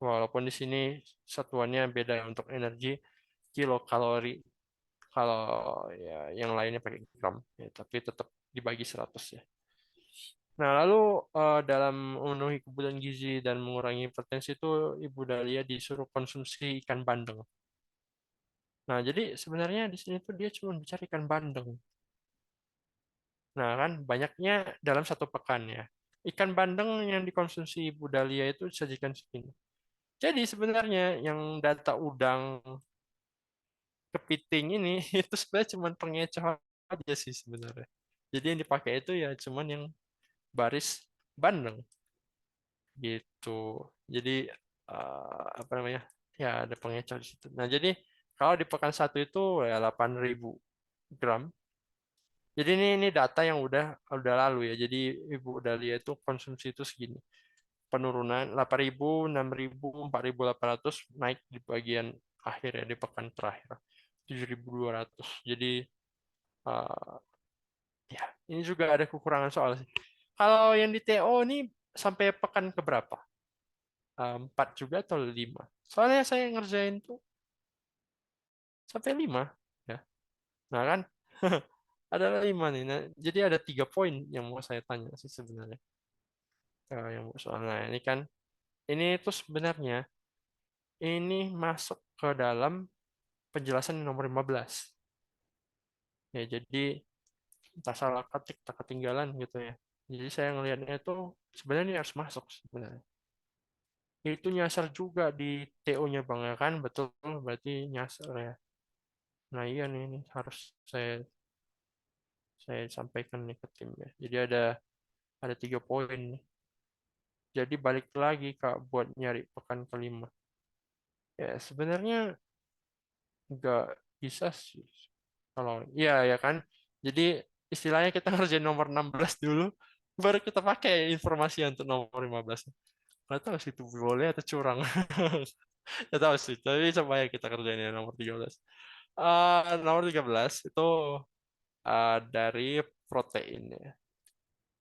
Speaker 1: Walaupun di sini satuannya beda ya, untuk energi kilokalori. Kalau ya yang lainnya pakai gram, ya, tapi tetap dibagi 100 ya. Nah, lalu dalam memenuhi kebutuhan gizi dan mengurangi hipertensi itu Ibu Dahlia disuruh konsumsi ikan bandeng. Nah, jadi sebenarnya di sini tuh dia cuma bicara ikan bandeng. Nah, kan banyaknya dalam satu pekan ya. Ikan bandeng yang dikonsumsi Ibu Dahlia itu disajikan segini. Jadi sebenarnya yang data udang, kepiting ini itu sebenarnya cuma pengecoh aja sih sebenarnya. Jadi yang dipakai itu ya cuman yang baris bandeng gitu. Jadi apa namanya? Ya ada pengecoh di situ. Nah, jadi kalau di pekan satu itu ya 8.000 gram. Jadi ini data yang udah lalu ya. Jadi Ibu Dahlia itu konsumsi itu segini. Penurunan 8.000, 6.000, 4.800 naik di bagian akhir ya di pekan terakhir. 7.200. Jadi eh, ya ini juga ada kekurangan soal sih. Kalau yang di TO ini sampai pekan keberapa? 4 juga atau 5? Soalnya saya ngerjain tuh sampai 5 ya. Nah kan ada 5 nih. Nah, jadi ada 3 poin yang mau saya tanya sih sebenarnya. Yang soalnya ini kan ini tuh sebenarnya ini masuk ke dalam penjelasan nomor 15. Ya, jadi entah salah ketik, tak ketinggalan gitu ya. Jadi saya ngelihatnya itu sebenarnya ini harus masuk sebenarnya. Itu nyasar juga di TO-nya Bang ya kan? Betul, berarti nyasar ya. Nah iya nih, ini harus saya sampaikan nih ke tim ya. Jadi ada 3 poin nih. Jadi balik lagi Kak buat nyari pekan kelima. Ya sebenarnya nggak bisa sih. Kalau iya ya kan. Jadi istilahnya kita ngerjain nomor 16 dulu, baru kita pakai informasi untuk nomor 15. Nggak tahu sih itu boleh atau curang. Nggak tahu sih, tapi coba ya kita kerjain yang nomor 13. Nomor 13 itu dari protein ya.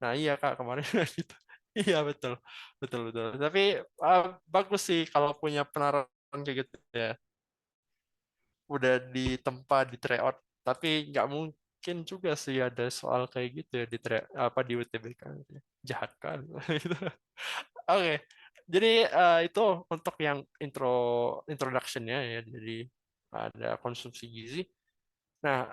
Speaker 1: Nah iya Kak, kemarin gitu. Iya betul, betul, betul. Tapi bagus sih kalau punya penaruhan kayak gitu ya. Udah ditempa di tryout, tapi nggak mungkin juga sih ada soal kayak gitu ya di apa di UTBK gitu ya. Jahat kan gitu. Oke, jadi itu untuk yang introductionnya ya. Jadi ada konsumsi gizi. Nah,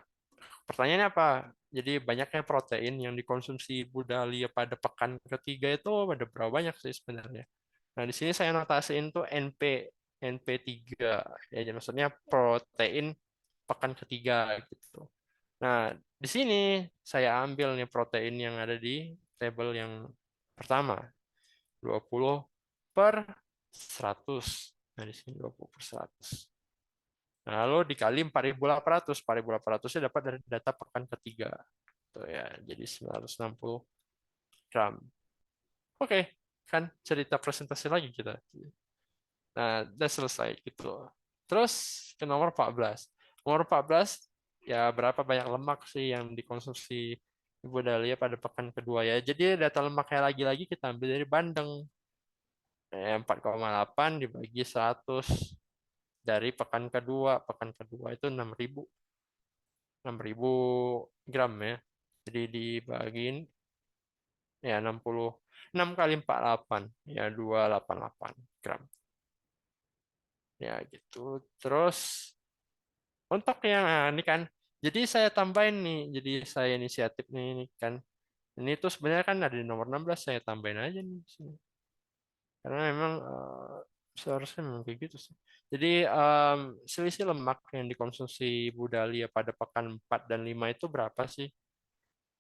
Speaker 1: pertanyaannya apa? Jadi banyaknya protein yang dikonsumsi Budalia pada pekan ketiga itu ada berapa banyak sih sebenarnya? Nah, di sini saya notasiin tuh NP3 ya, jadi maksudnya protein pekan ketiga gitu. Nah, di sini saya ambil nih protein yang ada di tabel yang pertama, 20 per 100. Nah, di sini 20 per 100. Nah, lalu dikali 4.800. 4.800-nya dapat dari data pekan ketiga. Tuh ya, jadi 960 gram. Oke, kan cerita presentasi lagi kita. Nah, udah selesai gitu. Terus ke nomor 14. Nomor 14, ya berapa banyak lemak sih yang dikonsumsi Ibu Dahlia pada pekan kedua ya. Jadi data lemaknya lagi-lagi kita ambil dari Bandeng. 4,8 dibagi 100 dari pekan kedua. Pekan kedua itu 6.000 gram ya. Jadi dibagiin ya 6 kali 48 ya 288 gram. Ya gitu. Terus untuk yang ini kan, jadi saya tambahin nih, jadi saya inisiatif nih ini kan. Ini tuh sebenarnya kan ada di nomor 16, saya tambahin aja nih sini. Karena memang seharusnya memang kayak gitu sih. Jadi selisih lemak yang dikonsumsi Budalia pada pekan 4 dan 5 itu berapa sih?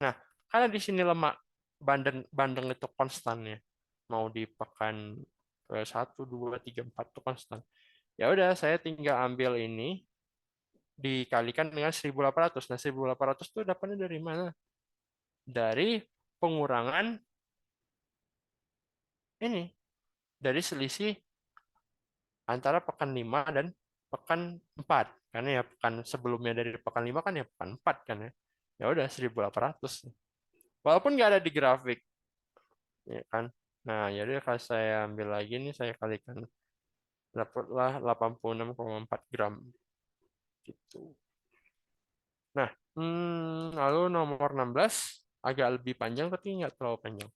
Speaker 1: Nah, karena di sini lemak bandeng bandeng itu konstan ya. Mau di pekan 1, 2, 3, 4 itu konstan. Ya udah, saya tinggal ambil ini dikalikan dengan 1.800. Nah, 1.800 itu dapatnya dari mana? Dari pengurangan ini, dari selisih antara pekan 5 dan pekan 4. Karena ya pekan sebelumnya dari pekan 5 kan ya pekan 4 kan ya. Ya udah 1.800. Walaupun nggak ada di grafik, ya kan. Nah, jadi kalau saya ambil lagi nih, saya kalikan dapatlah 86,4 gram gitu. Nah, lalu nomor 16 agak lebih panjang tapi nggak terlalu panjang.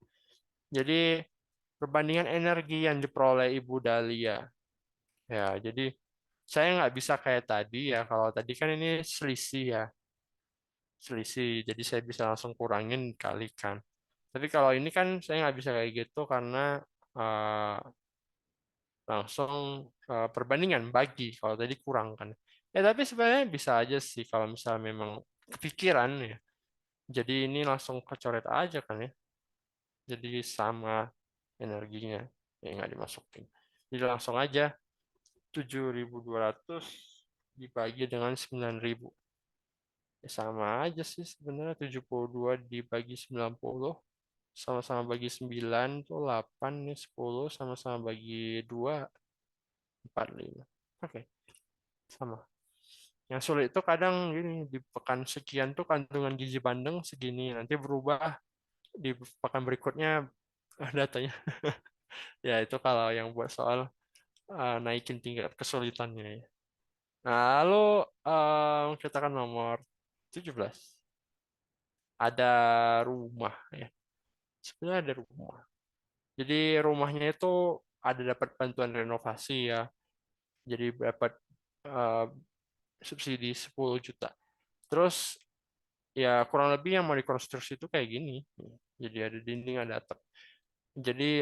Speaker 1: Jadi perbandingan energi yang diperoleh Ibu Dahlia. Ya, jadi saya nggak bisa kayak tadi ya. Kalau tadi kan ini selisih ya, selisih. Jadi saya bisa langsung kurangin kalikan. Tapi kalau ini kan saya nggak bisa kayak gitu karena eh, langsung perbandingan bagi. Kalau tadi kurang kan. Ya tapi sebenarnya bisa aja sih kalau misalnya memang kepikiran ya Jadi ini langsung kecoret aja kan ya. Jadi sama energinya. Ya nggak dimasukin. Jadi langsung aja 7.200 dibagi dengan 9.000. Ya sama aja sih sebenarnya 72 dibagi 90 sama-sama bagi 9 tuh 8 nih 10 sama-sama bagi 2 45. Oke, sama. Yang sulit itu kadang gini di pekan sekian tuh kandungan gizi bandeng segini nanti berubah di pekan berikutnya datanya. Ya itu kalau yang buat soal naikin tingkat kesulitannya ya. Nah, lalu kita kan nomor 17. Ada rumah ya. Sebenarnya ada rumah. Jadi rumahnya itu ada dapat bantuan renovasi ya. Jadi dapat eh, subsidi 10 juta. Terus ya kurang lebih yang mau dikonstruksi itu kayak gini. Jadi ada dinding, ada atap. Jadi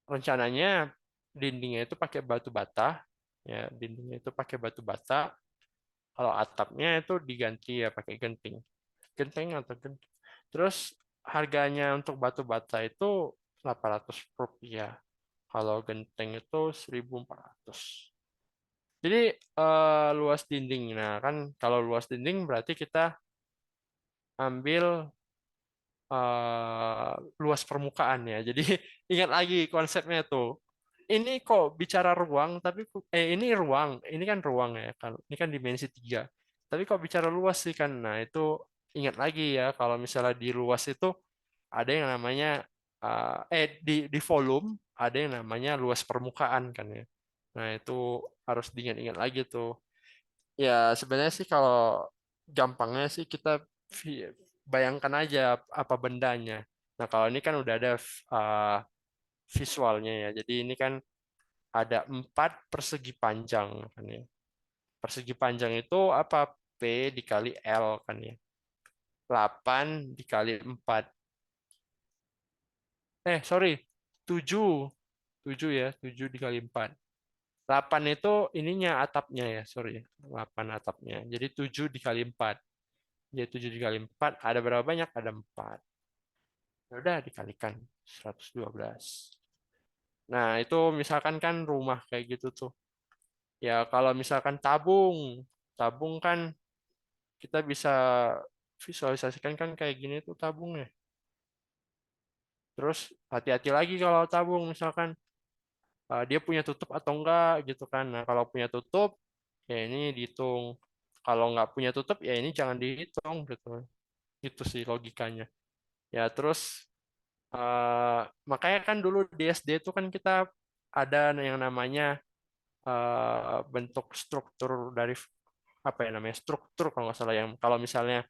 Speaker 1: rencananya dindingnya itu pakai batu bata. Ya, dindingnya itu pakai batu bata. Kalau atapnya itu diganti ya pakai genting. Genteng atau genting. Terus harganya untuk batu bata itu 800 rupiah. Kalau genteng itu 1.400. Jadi luas dinding. Nah, kan kalau luas dinding berarti kita ambil luas permukaan ya. Jadi ingat lagi konsepnya tuh. Ini kok bicara ruang, tapi ini ruang, ini kan ruang ya kan. Ini kan dimensi 3. Tapi kok bicara luas sih kan. Nah, itu ingat lagi ya kalau misalnya di luas itu ada yang namanya di volume ada yang namanya luas permukaan kan ya. Nah, itu harus diingat-ingat lagi tuh. Ya, sebenarnya sih kalau gampangnya sih kita vi- bayangkan aja apa bendanya. Nah, kalau ini kan udah ada uh, visualnya ya. Jadi ini kan ada 4 persegi panjang kan ya. Persegi panjang itu apa? P dikali L kan ya. 8 dikali 4. Sorry. 7. 7 ya. 7 dikali 4. 8 itu ininya atapnya ya. Sorry. 8 atapnya. Jadi 7 dikali 4. Jadi 7 dikali 4 ada berapa banyak? Ada 4. Ya udah dikalikan 112. Nah, itu misalkan kan rumah kayak gitu tuh. Ya kalau misalkan tabung, tabung kan kita bisa visualisasikan kan kayak gini tuh tabungnya. Terus hati-hati lagi kalau tabung misalkan dia punya tutup atau enggak gitu kan. Nah, kalau punya tutup ya ini dihitung. Kalau nggak punya tutup ya ini jangan dihitung gitu. Itu sih logikanya. Ya terus eh, makanya kan dulu di SD itu kan kita ada yang namanya bentuk struktur dari apa ya namanya struktur kalau nggak salah yang kalau misalnya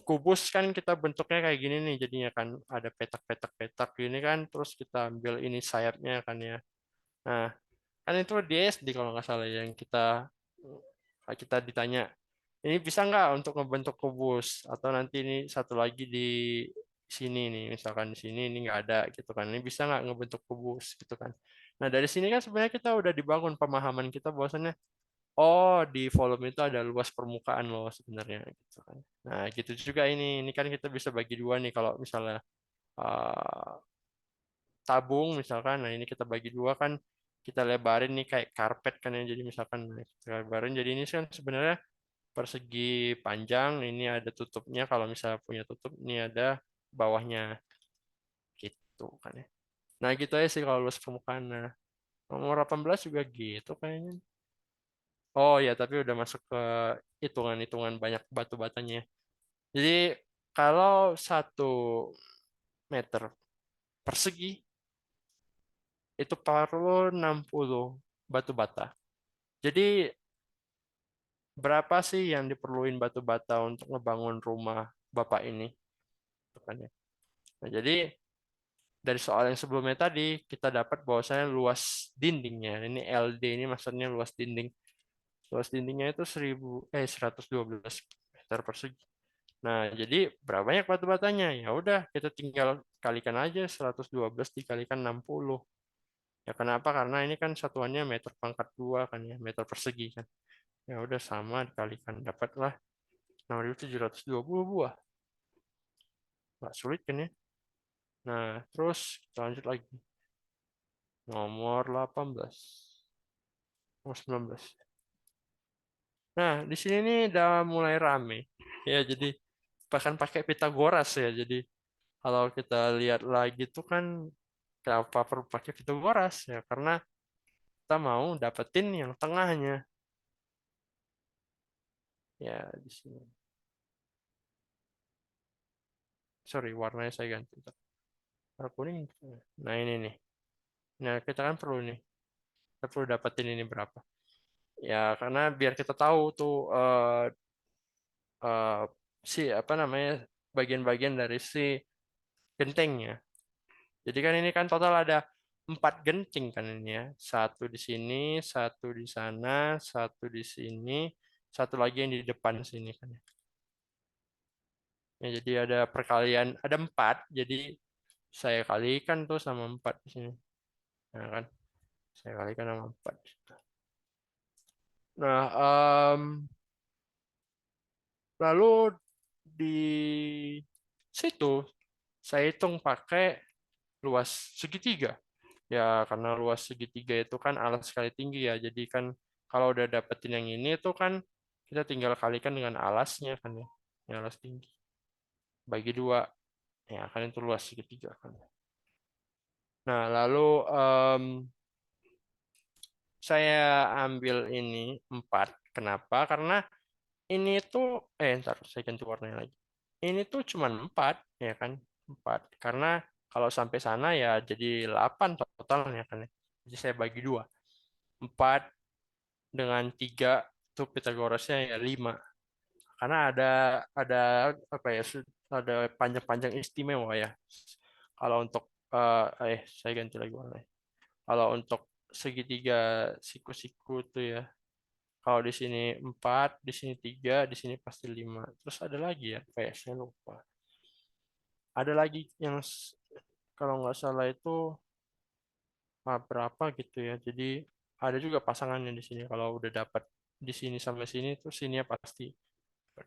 Speaker 1: kubus kan kita bentuknya kayak gini nih jadinya kan ada petak-petak-petak gini kan terus kita ambil ini sayapnya kan ya. Nah kan itu di SD kalau nggak salah yang kita ditanya ini bisa nggak untuk ngebentuk kubus atau nanti ini satu lagi di sini nih misalkan di sini ini nggak ada gitu kan ini bisa nggak ngebentuk kubus gitu kan. Nah dari sini kan sebenarnya kita udah dibangun pemahaman kita bahwasannya oh di volume itu ada luas permukaan loh sebenarnya gitu kan. Nah gitu juga ini kan kita bisa bagi dua nih kalau misalnya eh, tabung misalkan nah ini kita bagi dua kan kita lebarin nih kayak karpet kan ya jadi misalkan nah, kita lebarin jadi ini kan sebenarnya persegi panjang ini ada tutupnya kalau misalnya punya tutup ini ada bawahnya gitu kan ya. Nah gitu aja sih kalau luas permukaan. Nah, nomor 18 juga gitu kayaknya. Oh ya tapi udah masuk ke hitungan-hitungan banyak batu batanya. Jadi kalau 1 meter persegi itu perlu 60 batu bata. Jadi berapa sih yang diperluin batu bata untuk ngebangun rumah Bapak ini? Gitu kan ya. Nah, jadi dari soal yang sebelumnya tadi kita dapat bahwasanya luas dindingnya ini LD ini maksudnya luas dinding. Luas dindingnya itu 112 meter persegi. Nah, jadi berapa banyak batu batanya? Ya udah, kita tinggal kalikan aja 112 dikalikan 60. Ya kenapa? Karena ini kan satuannya meter pangkat 2 kan ya, meter persegi kan. Ya udah sama dikalikan dapatlah 6.720 buah. Nggak sulit kan ya? Nah, terus kita lanjut lagi. Nomor 18. Nomor 19. Nah, di sini nih udah mulai rame. Ya, jadi bahkan pakai Pitagoras ya. Jadi kalau kita lihat lagi tuh kan kenapa perlu pakai Pitagoras ya? Karena kita mau dapetin yang tengahnya. Ya, di sini. Sorry, warnanya saya ganti. Warna kuning. Nah, ini nih. Nah, kita kan perlu nih. Kita perlu dapetin ini berapa. Ya, karena biar kita tahu tuh eh, si apa namanya bagian-bagian dari si gentengnya. Jadi kan ini kan total ada 4 genting kan ini ya. Satu di sini, satu di sana, satu di sini, satu lagi yang di depan sini kan ya. Ya, jadi ada perkalian, ada 4, jadi saya kalikan tuh sama 4 di sini. Nah kan, saya kalikan sama 4. Nah, lalu di situ saya hitung pakai luas segitiga. Ya, karena luas segitiga itu kan alas kali tinggi ya. Jadi kan kalau udah dapetin yang ini tuh kan kita tinggal kalikan dengan alasnya kan ya. Yang alas tinggi. Bagi 2. Ya, kan itu luas segitiga kan. Nah, lalu saya ambil ini 4. Kenapa? Karena ini tuh, ntar saya ganti warnanya lagi. Ini tuh cuma 4, ya kan? 4. Karena kalau sampai sana ya jadi 8 totalnya kan ya. Jadi saya bagi 2. 4 dengan 3 itu Pitagorasnya ya 5. Karena ada apa ya? Ada panjang-panjang istimewa ya. Kalau untuk saya ganti lagi warnanya. Kalau untuk segitiga siku-siku tuh ya. Kalau di sini 4, di sini 3, di sini pasti 5. Terus ada lagi ya, apa ya? Saya lupa. Ada lagi yang kalau nggak salah itu berapa gitu ya. Jadi ada juga pasangannya di sini. Kalau udah dapat di sini sampai sini, terus sininya pasti.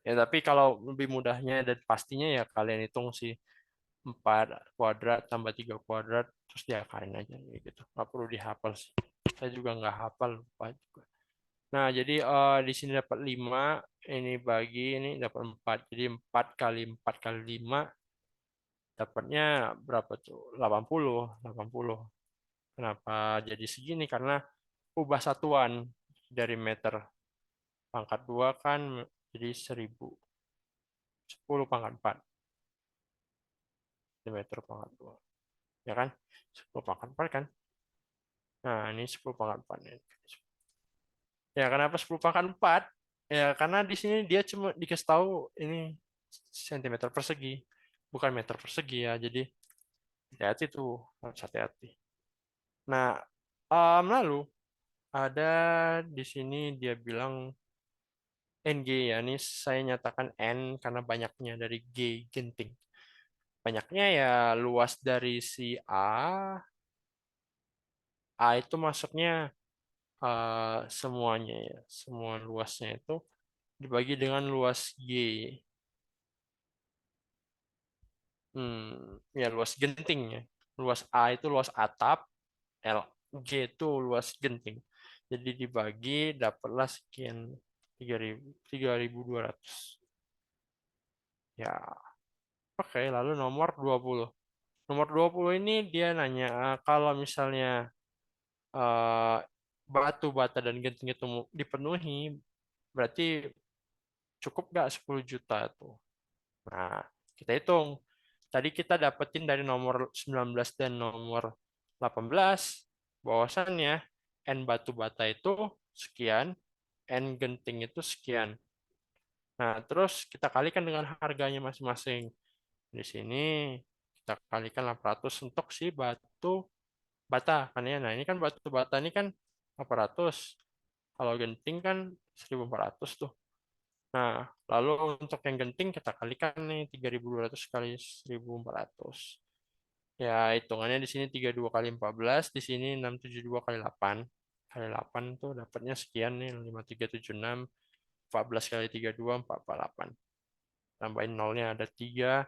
Speaker 1: Ya, tapi kalau lebih mudahnya dan pastinya ya kalian hitung sih 4 kuadrat tambah 3 kuadrat, terus diakalin aja gitu. Nggak perlu dihafal sih. Saya juga nggak hafal, lupa juga. Nah, jadi di sini dapat 5, ini bagi ini dapat 4. Jadi 4 kali 4 kali 5 dapatnya berapa tuh? 80, 80. Kenapa jadi segini? Karena ubah satuan dari meter pangkat 2 kan jadi 1000. 10 pangkat 4 di meter pangkat 2. Ya kan? 10 pangkat 4 kan? Nah, ini 10 pangkat 4. Ya, kenapa 10 pangkat 4? Ya, karena di sini dia cuma dikasih tahu ini sentimeter persegi, bukan meter persegi ya. Jadi hati-hati tuh, harus hati-hati. Nah, lalu ada di sini dia bilang NG ya. Ini saya nyatakan N karena banyaknya dari G genting. Banyaknya ya luas dari si A itu masuknya semuanya ya. Semua luasnya itu dibagi dengan luas G. Ya luas gentingnya. Luas A itu luas atap, L G itu luas genting. Jadi dibagi dapatlah sekian 3.200. Ya, oke, lalu nomor 20. Nomor 20 ini dia nanya kalau misalnya eh, batu bata dan genting itu dipenuhi, berarti cukup nggak 10 juta tuh. Nah, kita hitung. Tadi kita dapetin dari nomor 19 dan nomor 18, bahwasannya N batu bata itu sekian, N genting itu sekian. Nah, terus kita kalikan dengan harganya masing-masing. Di sini kita kalikan 800 untuk si batu bata kan ya. Nah, ini kan batu bata ini kan 800. Kalau genting kan 1.400 tuh. Nah, lalu untuk yang genting kita kalikan nih 3.200 kali 1.400. Ya, hitungannya di sini 32 kali 14, di sini 672 kali 8. Kali 8 tuh dapatnya sekian nih, 5376, 14 kali 32, 448. Tambahin nolnya ada 3,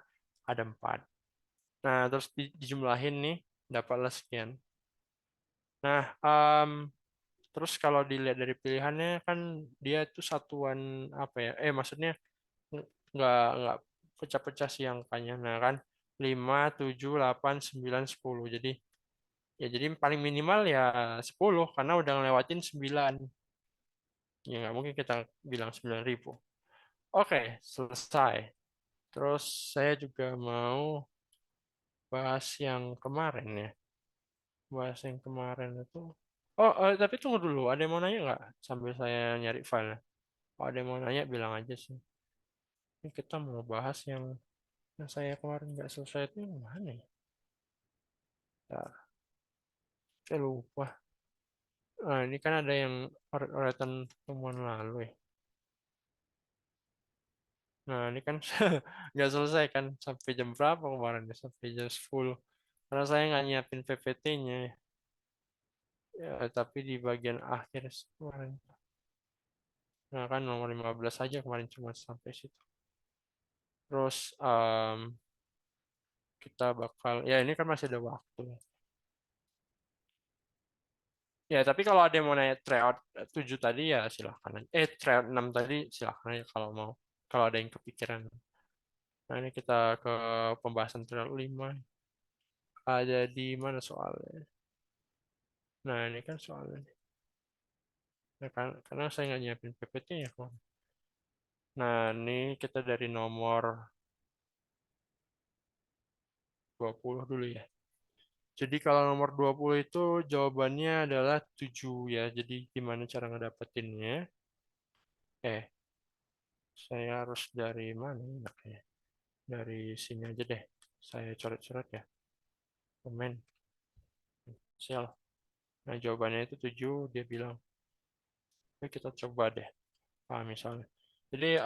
Speaker 1: ada 4. Nah, terus dijumlahin nih, dapatlah sekian. Nah, terus kalau dilihat dari pilihannya kan dia itu satuan apa ya? Maksudnya nggak pecah-pecah sih angkanya. Nah kan 5, 7, 8, 9, 10. Jadi paling minimal ya 10 karena udah ngelewatin 9. Ya nggak mungkin kita bilang 9.000. Oke, selesai. Terus saya juga mau bahas yang kemarin ya. Bahas yang kemarin itu. Oh, tapi tunggu dulu. Ada yang mau nanya nggak? Sambil saya nyari file. Kalau ada yang mau nanya, bilang aja sih. Ini kita mau bahas yang saya kemarin nggak selesai itu yang mana ya? Ya, saya lupa. Nah, ini kan ada yang uretan temuan lalu ya. Nah, ini kan nggak selesai kan sampai jam berapa kemarin ya? Sampai jam 10. Karena saya nggak nyiapin PPT-nya ya. Ya, tapi di bagian akhir kemarin. Nah, kan nomor 15 aja kemarin cuma sampai situ. Terus kita bakal, ya ini kan masih ada waktu. Ya, tapi kalau ada yang mau nanya tryout 7 tadi ya silahkan aja. Tryout 6 tadi silahkan aja kalau mau. Kalau ada yang kepikiran. Nah, ini kita ke pembahasan tryout 5. Ada di mana soalnya? Nah, ini kan soalnya. Nah, karena saya nggak nyiapin PPT ya, kok. Nah, ini kita dari nomor 20 dulu ya. Jadi kalau nomor 20 itu jawabannya adalah 7 ya. Jadi gimana cara ngedapetinnya? Eh, saya harus dari mana enaknya? Dari sini aja deh. Saya coret-coret ya. Komen. Sel. Nah, jawabannya itu 7. Dia bilang. Oke, kita coba deh. Misalnya. Jadi,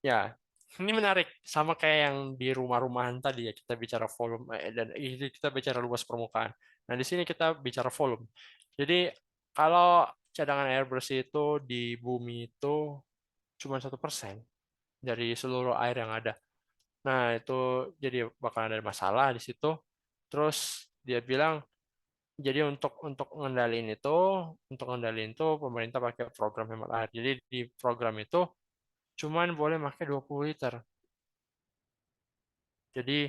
Speaker 1: ya, ini menarik. Sama kayak yang di rumah-rumahan tadi ya. Kita bicara volume. Dan ini kita bicara luas permukaan. Nah, di sini kita bicara volume. Jadi, kalau cadangan air bersih itu di bumi itu cuma 1% dari seluruh air yang ada. Nah, itu jadi bakal ada masalah di situ. Terus dia bilang, jadi untuk ngendalin itu pemerintah pakai program hemat air. Jadi di program itu cuman boleh pakai 20 liter. Jadi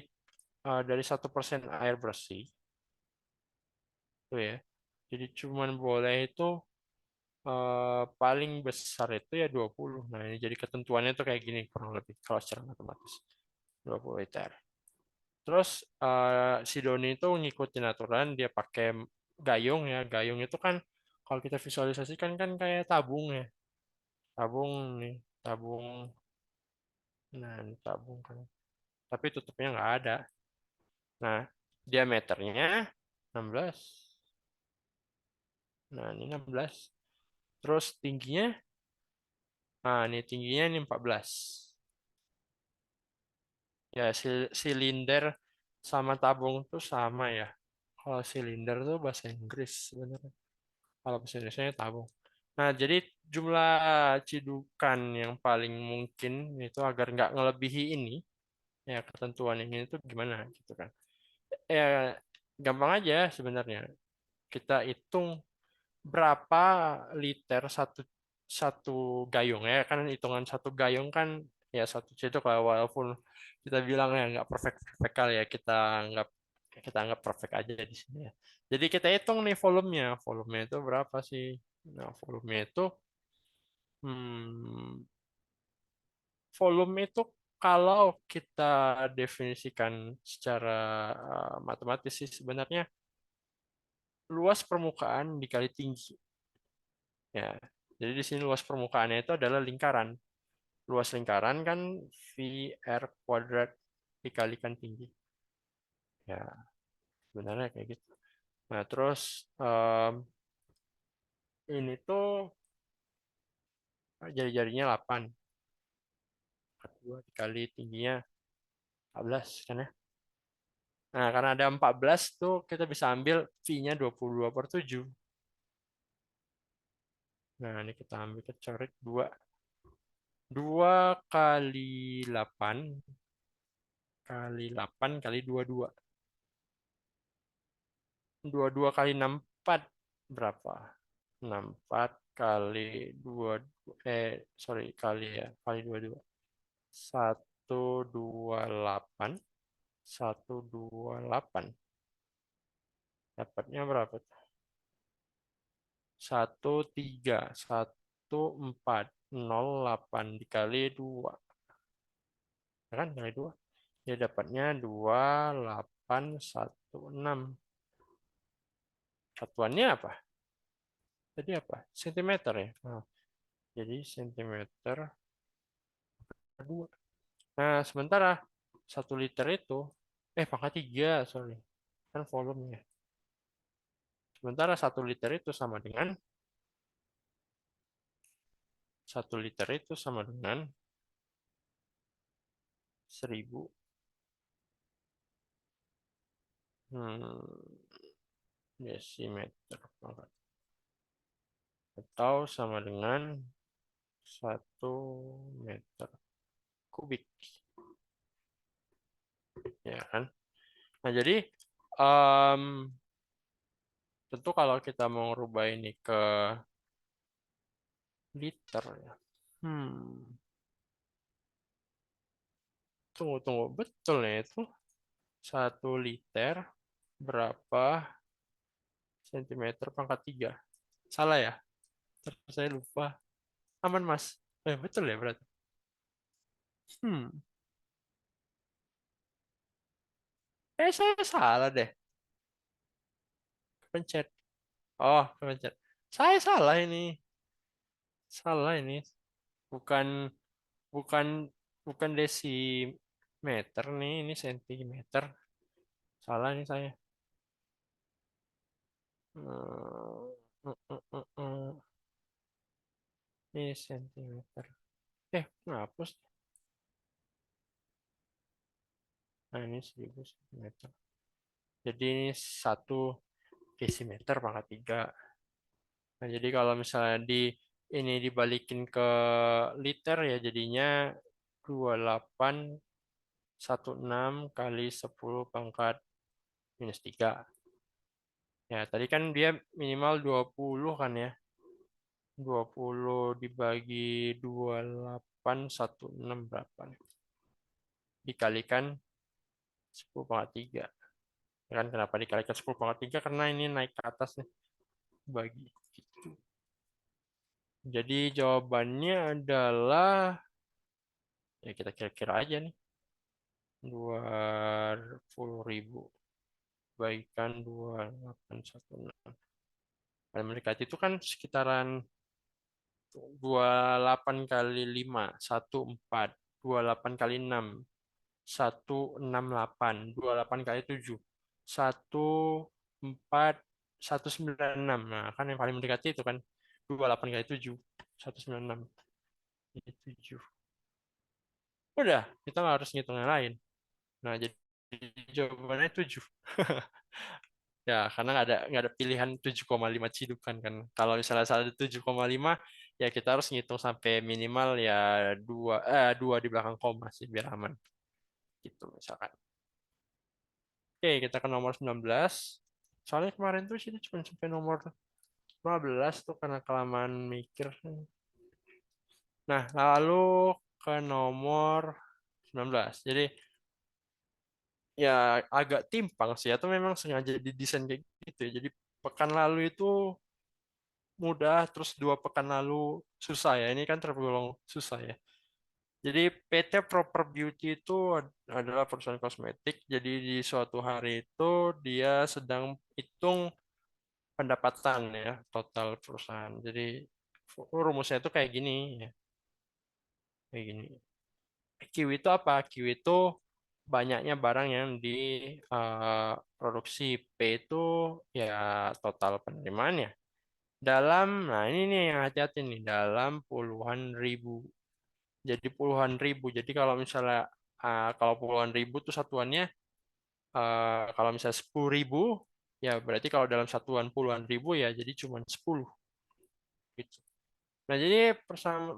Speaker 1: dari 1% air bersih tuh ya. Jadi cuman boleh itu paling besar itu ya 20. Nah, ini jadi ketentuannya itu kayak gini kurang lebih kalau secara matematis. 20 liter. Terus si Doni itu ngikutin aturan, dia pakai gayung ya. Gayung itu kan kalau kita visualisasikan kan kayak tabung ya. Tabung nih, tabung. Nah, ini tabung kan. Tapi tutupnya nggak ada. Nah, diameternya 16. Nah, ini 16. Terus tingginya, nah ini tingginya ini 14. Ya, silinder sama tabung tuh sama ya. Kalau silinder tuh bahasa Inggris sebenarnya. Kalau bahasa Indonesia tabung. Nah, jadi jumlah cidukan yang paling mungkin itu agar nggak ngelebihi ini, ya ketentuan yang ini tuh gimana gitu kan. Ya, gampang aja sebenarnya. Kita hitung berapa liter satu satu gayung ya kan hitungan satu gayung kan ya satu situ kalau walaupun kita bilang ya nggak perfect perfect kali ya nggak kita anggap perfect aja di sini ya. Jadi kita hitung nih volumenya itu berapa sih? Nah, hmm, volume itu kalau kita definisikan secara matematis sih sebenarnya luas permukaan dikali tinggi. Ya, jadi di sini luas permukaannya itu adalah lingkaran. Luas lingkaran kan V R kuadrat dikalikan tinggi. Ya, sebenarnya kayak gitu. Nah, terus ini tuh jari-jarinya 8. 2 dikali tingginya 14 kan ya. Nah, karena ada 14 tuh kita bisa ambil V-nya 22/7. Nah, ini kita ambil, kita coret 2. 2 kali 8 kali 8 kali 22. 22 kali 64 berapa? 64 kali 2 sorry kali ya, kali 22. 128 128 dapatnya berapa tuh? 131408 dikali 2 ya kan kali 2 ya dapatnya 2816 satuannya apa? Jadi apa? Sentimeter ya. Nah, jadi sentimeter per 2. Nah, sementara 1 liter itu pangkat 3 sorry. Kan volumenya. Sementara 1 liter itu sama dengan 1 liter itu sama dengan 1000 desimeter pangkat. Atau sama dengan 1 meter kubik. Ya kan? Nah, jadi em, tentu kalau kita mau rubah ini ke liter ya. Tunggu. Betul ya itu. 1 liter berapa sentimeter pangkat 3? Salah ya? Terus saya lupa. Aman, Mas. Betul ya berarti. Hmm. Saya salah deh. Pencet. Oh, pencet. Saya salah ini. Salah ini. Bukan bukan bukan desimeter nih, ini sentimeter. Salah ini saya. Ini sentimeter. Ngapus. Nah, ini 1000 sentimeter. Jadi ini 1 desimeter pangkat 3. Nah, jadi kalau misalnya ini dibalikin ke liter ya jadinya 2816 kali 10 pangkat -3. Ya, tadi kan dia minimal 20 kan ya. 20 dibagi 2816 berapa nih? Dikalikan 10 pangkat 3. Ya kan kenapa dikalikan 10 pangkat 3? Karena ini naik ke atas nih. Bagi gitu. Jadi jawabannya adalah ya kita kira-kira aja nih. 20.000 bagikan 2816. Pada mendekati itu kan sekitaran 28 kali 5, 14. 28 kali 6, 168. 28 kali 7, 14, 196. Nah, kan yang paling mendekati itu kan 28 kali 7, 196. Jadi 7. Udah, kita nggak harus ngitung yang lain. Nah, jadi jawabannya 7. Ya, karena nggak ada pilihan 7,5 cidukan kan. Kalau misalnya ada 7,5, ya kita harus ngitung sampai minimal ya 2 di belakang koma sih biar aman. Gitu misalkan. Oke, kita ke nomor 19. Soalnya kemarin tuh sih cuma sampai nomor 15 tuh karena kelamaan mikir. Nah, lalu ke nomor 19. Jadi ya agak timpang sih atau memang sengaja didesain kayak gitu ya. Jadi pekan lalu itu mudah, terus 2 pekan lalu susah ya. Ini kan tergolong susah ya. Jadi PT Proper Beauty itu adalah perusahaan kosmetik. Jadi di suatu hari itu dia sedang hitung pendapatan ya total perusahaan. Jadi rumusnya itu kayak gini ya. Kayak gini. Kiwi itu apa? Kiwi itu banyaknya barang yang diproduksi. P itu ya total penerimaannya. Nah ini nih yang hati-hati nih, dalam puluhan ribu. Jadi puluhan ribu. Jadi kalau puluhan ribu tuh satuannya, kalau misalnya 10.000, ya berarti kalau dalam satuan puluhan ribu ya jadi cuma 10. Gitu. Nah, jadi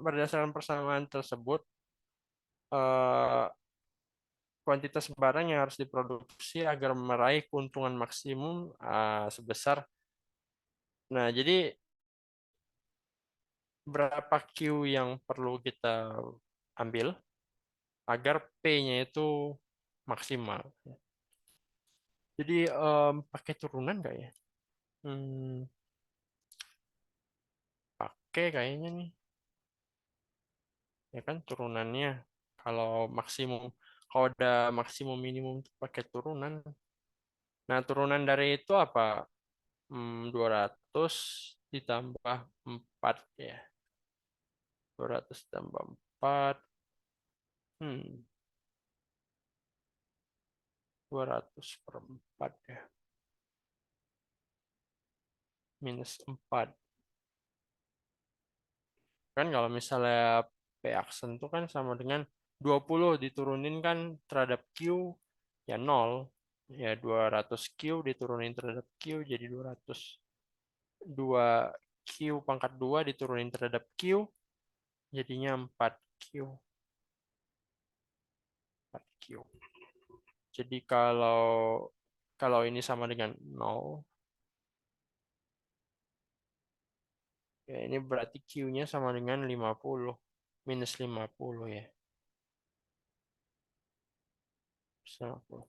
Speaker 1: berdasarkan persamaan tersebut, eh, kuantitas barang yang harus diproduksi agar meraih keuntungan maksimum sebesar. Nah, jadi berapa Q yang perlu kita ambil agar P-nya itu maksimal. Jadi pakai turunan nggak ya? Hmm, pakai kayaknya nih. Ya kan turunannya. Kalau maksimum, kalau ada maksimum minimum tuh pakai turunan. Nah, turunan dari itu apa? 200 ditambah 4 ya. 200 tambah 4. 200 per 4 ya. Minus 4. Kan kalau misalnya P aksen itu kan sama dengan 20 diturunin kan terhadap Q ya 0. Ya 200 Q diturunin terhadap Q jadi 200. 2 Q pangkat 2 diturunin terhadap Q jadinya 4 Q. 4 Q. Jadi kalau kalau ini sama dengan 0, ya ini berarti Q-nya sama dengan 50. Minus 50 ya. Minus 50.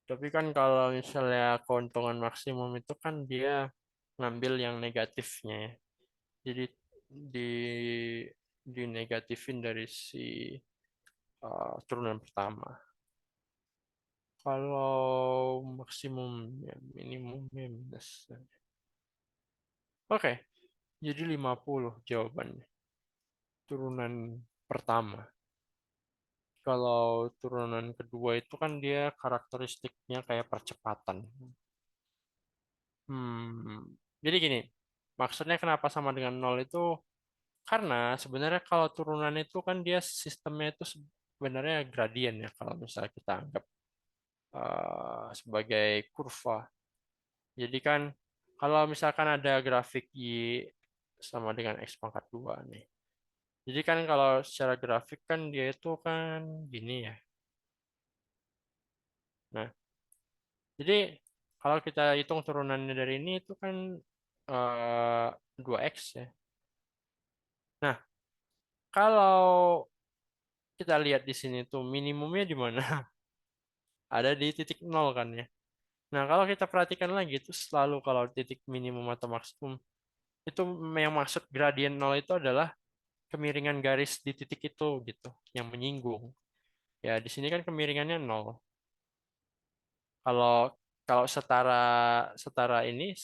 Speaker 1: Tapi kan kalau misalnya keuntungan maksimum itu kan dia ngambil yang negatifnya ya. Jadi di negatifin dari si turunan pertama. Kalau maksimum ya minimum ya minus. Oke, jadi 50 jawabannya. Turunan pertama. Kalau turunan kedua itu kan dia karakteristiknya kayak percepatan. Jadi gini, maksudnya kenapa sama dengan nol itu karena sebenarnya kalau turunan itu kan dia sistemnya itu sebenarnya gradien ya kalau misalnya kita anggap sebagai kurva. Jadi kan kalau misalkan ada grafik Y sama dengan X pangkat 2 nih. Jadi kan kalau secara grafik kan dia itu kan gini ya. Nah, jadi kalau kita hitung turunannya dari ini itu kan 2X ya. Nah, kalau kita lihat di sini tuh minimumnya di mana? Ada di titik nol kan ya. Nah, kalau kita perhatikan lagi itu selalu kalau titik minimum atau maksimum itu yang maksud gradien nol itu adalah kemiringan garis di titik itu gitu yang menyinggung. Ya, di sini kan kemiringannya nol. Kalau kalau setara ini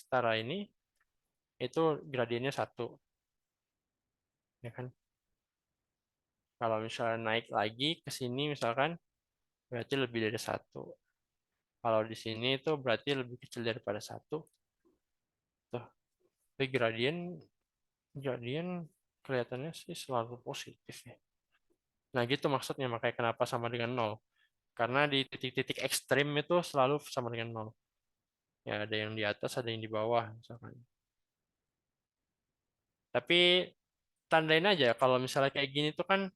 Speaker 1: itu gradiennya satu, ya kan? Kalau misalnya naik lagi ke sini misalkan berarti lebih dari satu. Kalau di sini itu berarti lebih kecil daripada satu. Tuh, tapi gradien kelihatannya sih selalu positif ya. Nah gitu maksudnya makanya kenapa sama dengan nol. Karena di titik-titik ekstrim itu selalu sama dengan nol. Ya ada yang di atas, ada yang di bawah misalkan. Tapi tandain aja kalau misalnya kayak gini tuh kan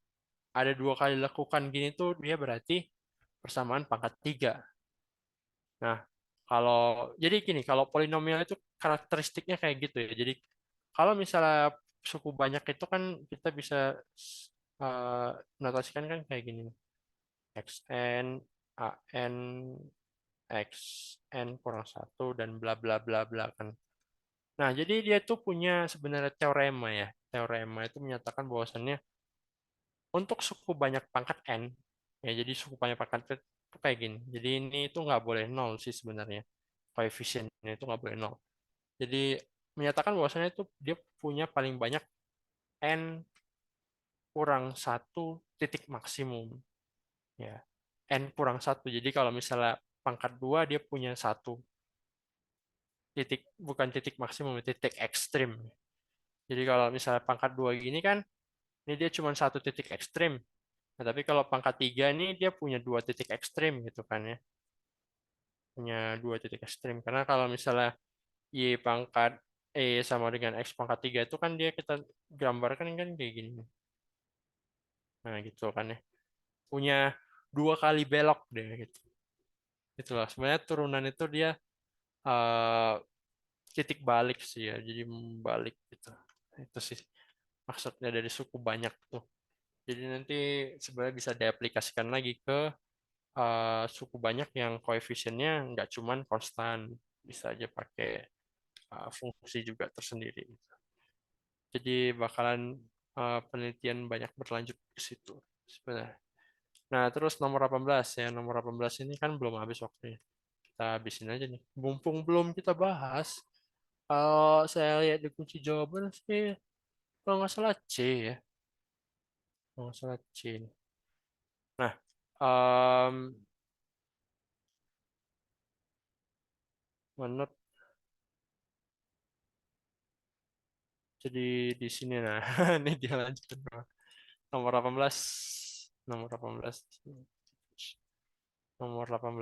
Speaker 1: ada dua kali lakukan gini tuh dia berarti persamaan pangkat tiga. Nah kalau jadi gini kalau polinomial itu karakteristiknya kayak gitu ya. Jadi kalau misalnya suku banyak itu kan kita bisa eh, notasikan kan kayak gini. XN, AN, XN kurang satu dan bla bla bla bla kan. Nah, jadi dia tuh punya sebenarnya teorema ya. Teorema itu menyatakan bahwasannya untuk suku banyak pangkat n, ya jadi suku banyak pangkat n itu kayak gini. Jadi ini itu nggak boleh nol sih sebenarnya. Koefisiennya itu nggak boleh nol. Jadi menyatakan bahwasannya itu dia punya paling banyak n kurang satu titik maksimum. Ya, n kurang satu. Jadi kalau misalnya pangkat dua dia punya satu titik, bukan titik maksimum, titik ekstrim. Jadi kalau misalnya pangkat dua gini kan, ini dia cuma satu titik ekstrim. Nah, tapi kalau pangkat tiga ini dia punya dua titik ekstrim gitu kan ya. Punya dua titik ekstrim. Karena kalau misalnya Y pangkat sama dengan X pangkat 3 itu kan dia kita gambarkan kan kayak gini. Nah gitu kan ya. Punya dua kali belok deh gitu. Itulah sebenarnya turunan itu dia eh, titik balik sih ya. Jadi membalik gitu. Itu sih maksudnya dari suku banyak tuh. Jadi nanti sebenarnya bisa diaplikasikan lagi ke suku banyak yang koefisiennya nggak cuman konstan. Bisa aja pakai fungsi juga tersendiri. Jadi bakalan penelitian banyak berlanjut ke situ sebenarnya. Nah, terus nomor 18 ya. Nomor 18 ini kan belum habis waktunya. Kita habisin aja nih. Mumpung belum kita bahas, kalau saya lihat di kunci jawaban sih, kalau nggak salah C ya. Kalau nggak salah C. Nah, em, menurut jadi di sini nah, ini dia lanjutin. Nomor 18. Nomor 18. Nomor 18.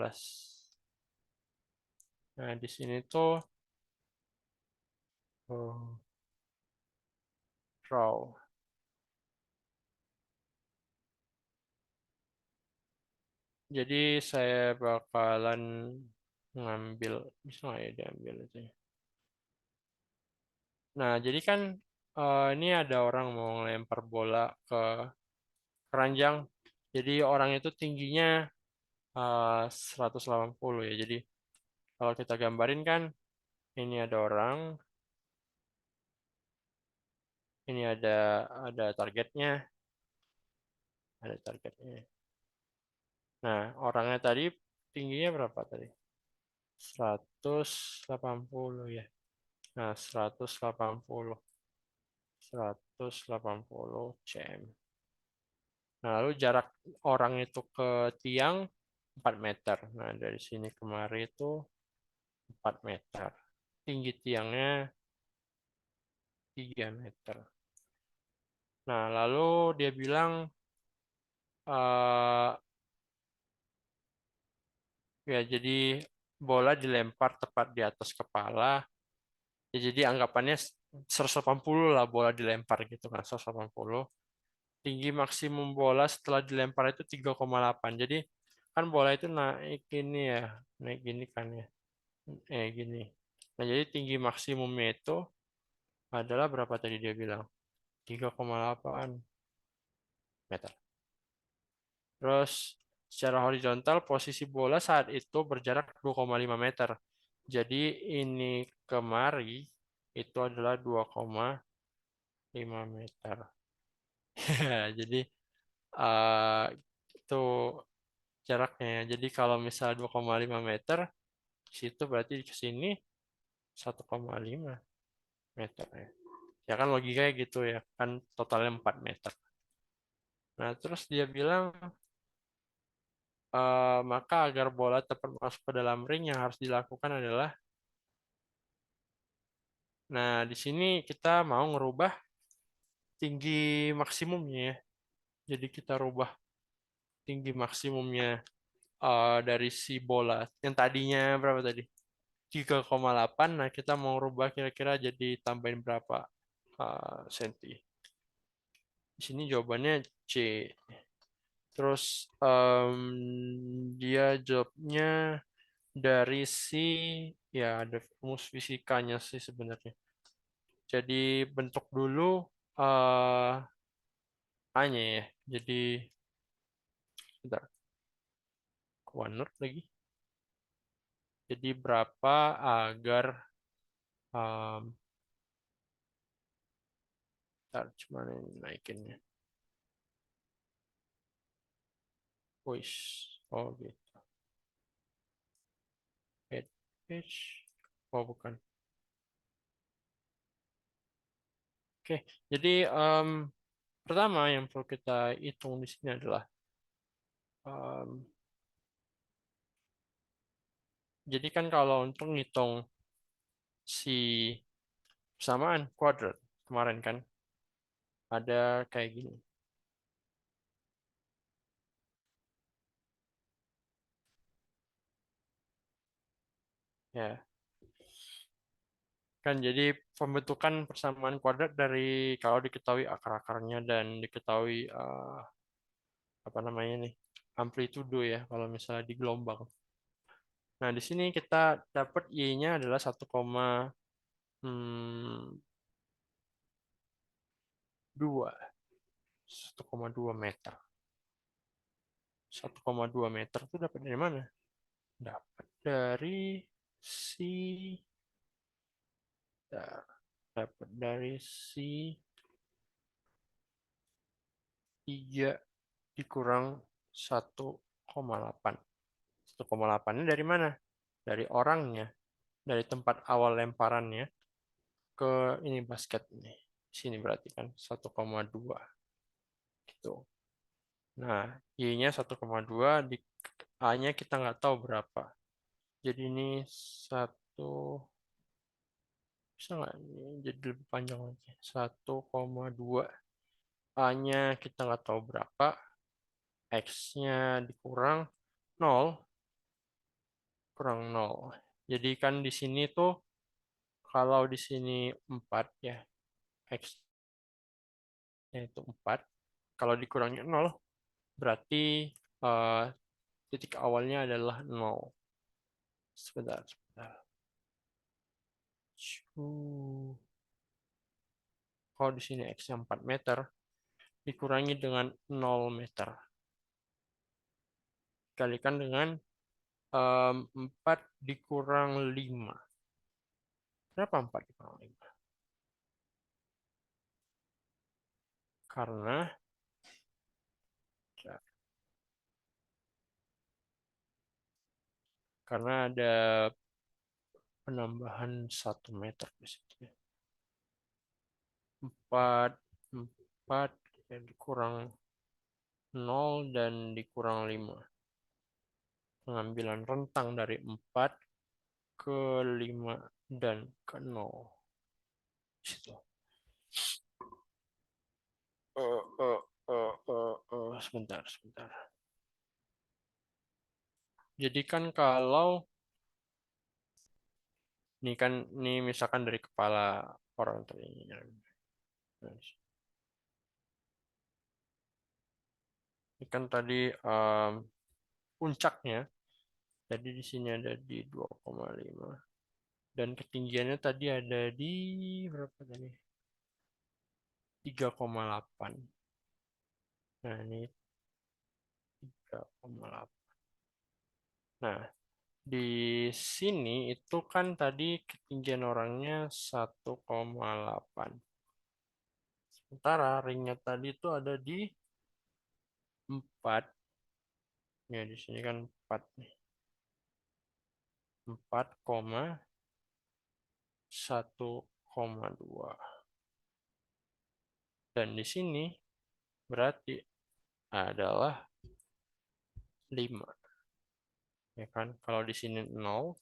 Speaker 1: Nah, di sini tuh oh, raw. Jadi saya bakalan ngambil, bisa nggak ya diambil aja. Nah, jadi kan ini ada orang mau ngelempar bola ke keranjang. Jadi orang itu tingginya 180 ya. Jadi kalau kita gambarin kan ini ada orang, ini ada targetnya, ada targetnya. Nah, orangnya tadi tingginya berapa tadi? 180 ya. Nah, 180 cm. Nah, lalu jarak orang itu ke tiang 4 meter. Nah, dari sini kemari itu 4 meter. Tinggi tiangnya 3 meter. Nah, lalu dia bilang, eh ya jadi bola dilempar tepat di atas kepala. Ya, jadi anggapannya 180 lah bola dilempar gitu kan, 180. Tinggi maksimum bola setelah dilempar itu 3,8. Jadi kan bola itu naik ini ya, naik gini kan ya. Gini. Nah, jadi tinggi maksimumnya itu adalah berapa tadi dia bilang? 3,8 meter. Terus secara horizontal posisi bola saat itu berjarak 2,5 meter. Jadi ini kemari itu adalah 2,5 meter. Jadi eh, itu jaraknya. Jadi kalau misalnya 2,5 meter, situ berarti ke sini 1,5 meter ya. Ya kan logikanya gitu ya, kan totalnya 4 meter. Nah, terus dia bilang, maka agar bola tepat masuk ke dalam ring yang harus dilakukan adalah, nah di sini kita mau ngerubah tinggi maksimumnya ya. Jadi kita rubah tinggi maksimumnya dari si bola. Yang tadinya berapa tadi? 3,8. Nah, kita mau rubah kira-kira jadi tambahin berapa senti. Di sini jawabannya C. Terus dia jawabnya dari si ya ada rumus fisikanya sih sebenarnya. Jadi bentuk dulu eh A-nya ya. Jadi bentar, OneNote lagi. Jadi berapa agar em bentar, cuma naikinnya. Wih, oh gitu. Head page. Oh bukan. Oke, jadi pertama yang perlu kita hitung di sini adalah em, jadi kan kalau untuk ngitung si persamaan kuadrat kemarin kan ada kayak gini. Ya, kan jadi pembentukan persamaan kuadrat dari kalau diketahui akar-akarnya dan diketahui apa namanya nih amplitudo ya kalau misalnya di gelombang. Nah, di sini kita dapat Y-nya adalah 1,2 meter. 1,2 meter itu dapat dari mana? Dapat dari si dapat dari si 3 dikurang 1,8. 1,8 ini dari mana? Dari orangnya, dari tempat awal lemparannya ke ini basket ini. Sini berarti kan 1,2 gitu. Nah, Y-nya 1,2 di A-nya kita nggak tahu berapa. Jadi ini satu bisa nggak ini jadi lebih panjang lagi. 1,2 A-nya kita nggak tahu berapa. X-nya dikurang 0 kurang 0. Jadi kan di sini tuh kalau di sini 4 ya, X-nya itu 4. Kalau dikurangnya 0 berarti eh, titik awalnya adalah 0. Sebentar, sebentar. Kalau di sini X-nya 4 meter, dikurangi dengan 0 meter. Dikalikan dengan 4 dikurang 5. Kenapa 4 dikurang 5? Karena ya, karena ada penambahan 1 meter di situ. 4, 4 dikurang 0 dan dikurang 5. Pengambilan rentang dari 4 ke 5 dan ke 0. Situ. Sebentar, sebentar. Jadi kan kalau ini kan ini misalkan dari kepala orang tadi. Ini kan tadi puncaknya. Jadi di sini ada di 2,5 dan ketinggiannya tadi ada di berapa tadi? 3,8. Nah, ini 3,8. Nah, di sini itu kan tadi ketinggian orangnya 1,8. Sementara ringnya tadi itu ada di 4. Ya, di sini kan 4 nih. 4,1,2. Dan di sini berarti adalah 5. Ya kan? Kalau di sini 0,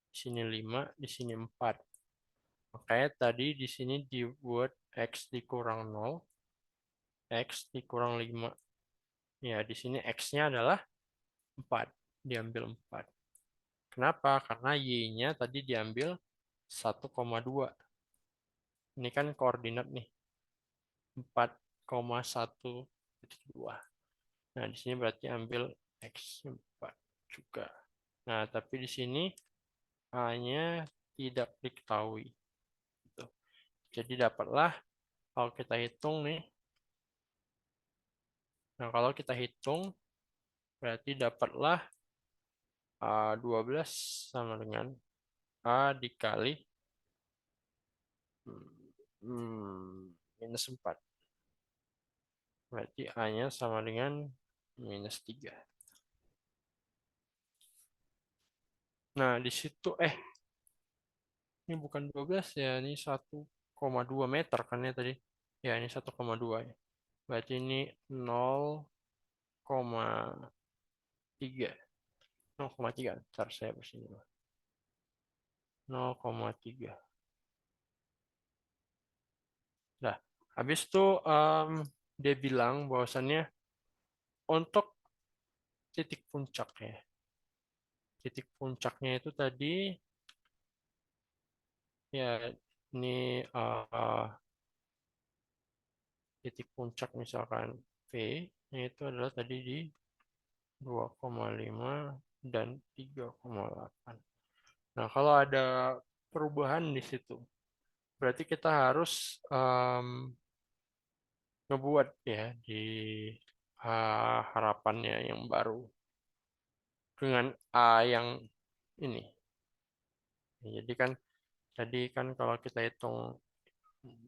Speaker 1: di sini 5, di sini 4. Makanya tadi di sini dibuat X dikurang 0, X dikurang 5. Ya, di sini X-nya adalah 4. Diambil 4. Kenapa? Karena Y-nya tadi diambil 1,2. Ini kan koordinat nih. 4,1,2. Nah, di sini berarti ambil X 4 juga. Nah, tapi di sini A-nya tidak diketahui. Gitu. Jadi dapatlah kalau kita hitung nih. Nah, kalau kita hitung berarti dapatlah 12 sama dengan A dikali minus 4. Berarti A-nya sama dengan minus 3. Nah, di situ ini bukan 12 ya, ini 1,2 meter kan ya tadi. Ya, ini 1,2 ya. Berarti ini 0,3. 0,3. Ntar saya bersini. 0,3. Nah, habis itu dia bilang bahwasannya untuk titik puncak ya. Titik puncaknya itu tadi ya Ini titik puncak misalkan V, itu adalah tadi di 2,5 dan 3,8. Nah, kalau ada perubahan di situ, berarti kita harus ngebuat ya di harapannya yang baru dengan A yang ini. Jadi kan tadi kan kalau kita hitung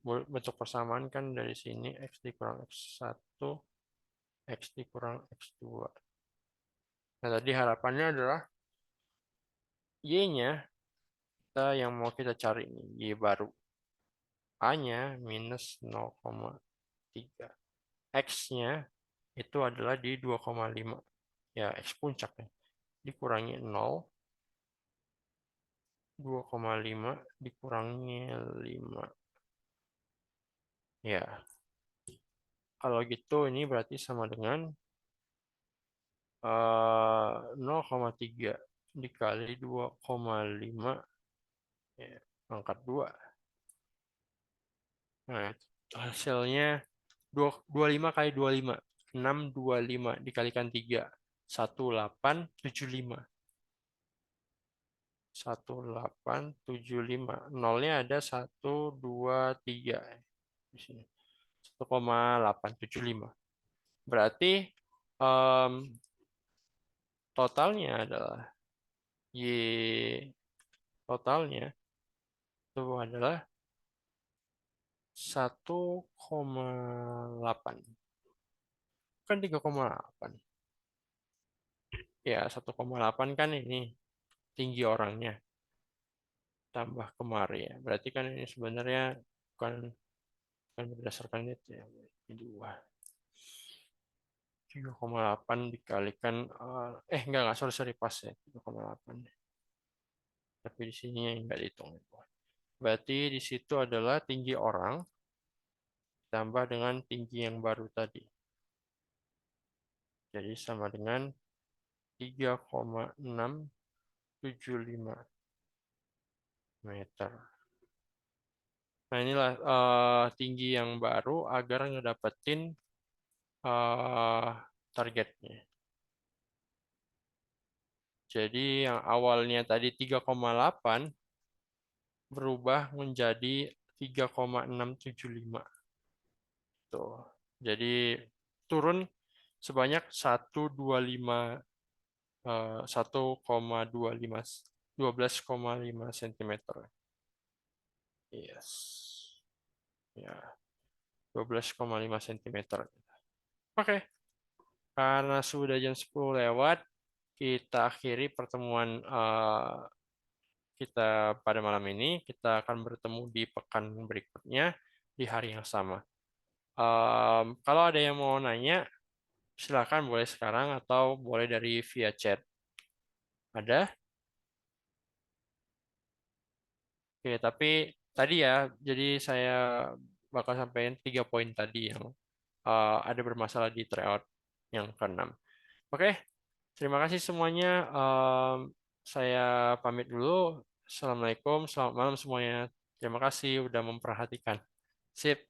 Speaker 1: bentuk persamaan kan dari sini X dikurang X1, X dikurang X2. Nah, tadi harapannya adalah Y-nya kita yang mau kita cari nih, Y baru. A-nya minus 0,3. X-nya itu adalah di 2,5. Ya, X puncaknya. Dikurangi 0, 2,5 dikurangi 5. Ya, kalau gitu ini berarti sama dengan 0,3 dikali 2,5 ya, angkat 2. Nah, hasilnya 25 kali 25. 625 dikalikan 3. 1875. 1875. Nolnya ada 1, 2, 3 di sini. 1,875. Berarti em, totalnya adalah Y totalnya itu adalah 1,8. Kan 3,8. Ya, 1,8 kan ini tinggi orangnya tambah kemari ya. Berarti kan ini sebenarnya bukan bukan berdasarkan itu ya. Ini 2. 3,8 dikalikan enggak sorry pas ya 3,8. Tapi di sini yang enggak dihitung. Berarti di situ adalah tinggi orang tambah dengan tinggi yang baru tadi. Jadi sama dengan 3,675 meter. Nah, inilah tinggi yang baru agar ngedapetin eh, targetnya. Jadi yang awalnya tadi 3,8 berubah menjadi 3,675. Tuh. Jadi turun sebanyak 1,25 12,5 cm. Yes. Ya, 12,5 cm. Oke, karena sudah jam 10 lewat, kita akhiri pertemuan kita pada malam ini. Kita akan bertemu di pekan berikutnya di hari yang sama. Kalau ada yang mau nanya, silakan boleh sekarang atau boleh dari via chat. Ada? Oke, tapi tadi ya, jadi saya bakal sampaikan 3 poin tadi yang ada bermasalah di tryout yang keenam. Oke, terima kasih semuanya. Saya pamit dulu. Assalamualaikum, selamat malam semuanya. Terima kasih udah memperhatikan. Sip.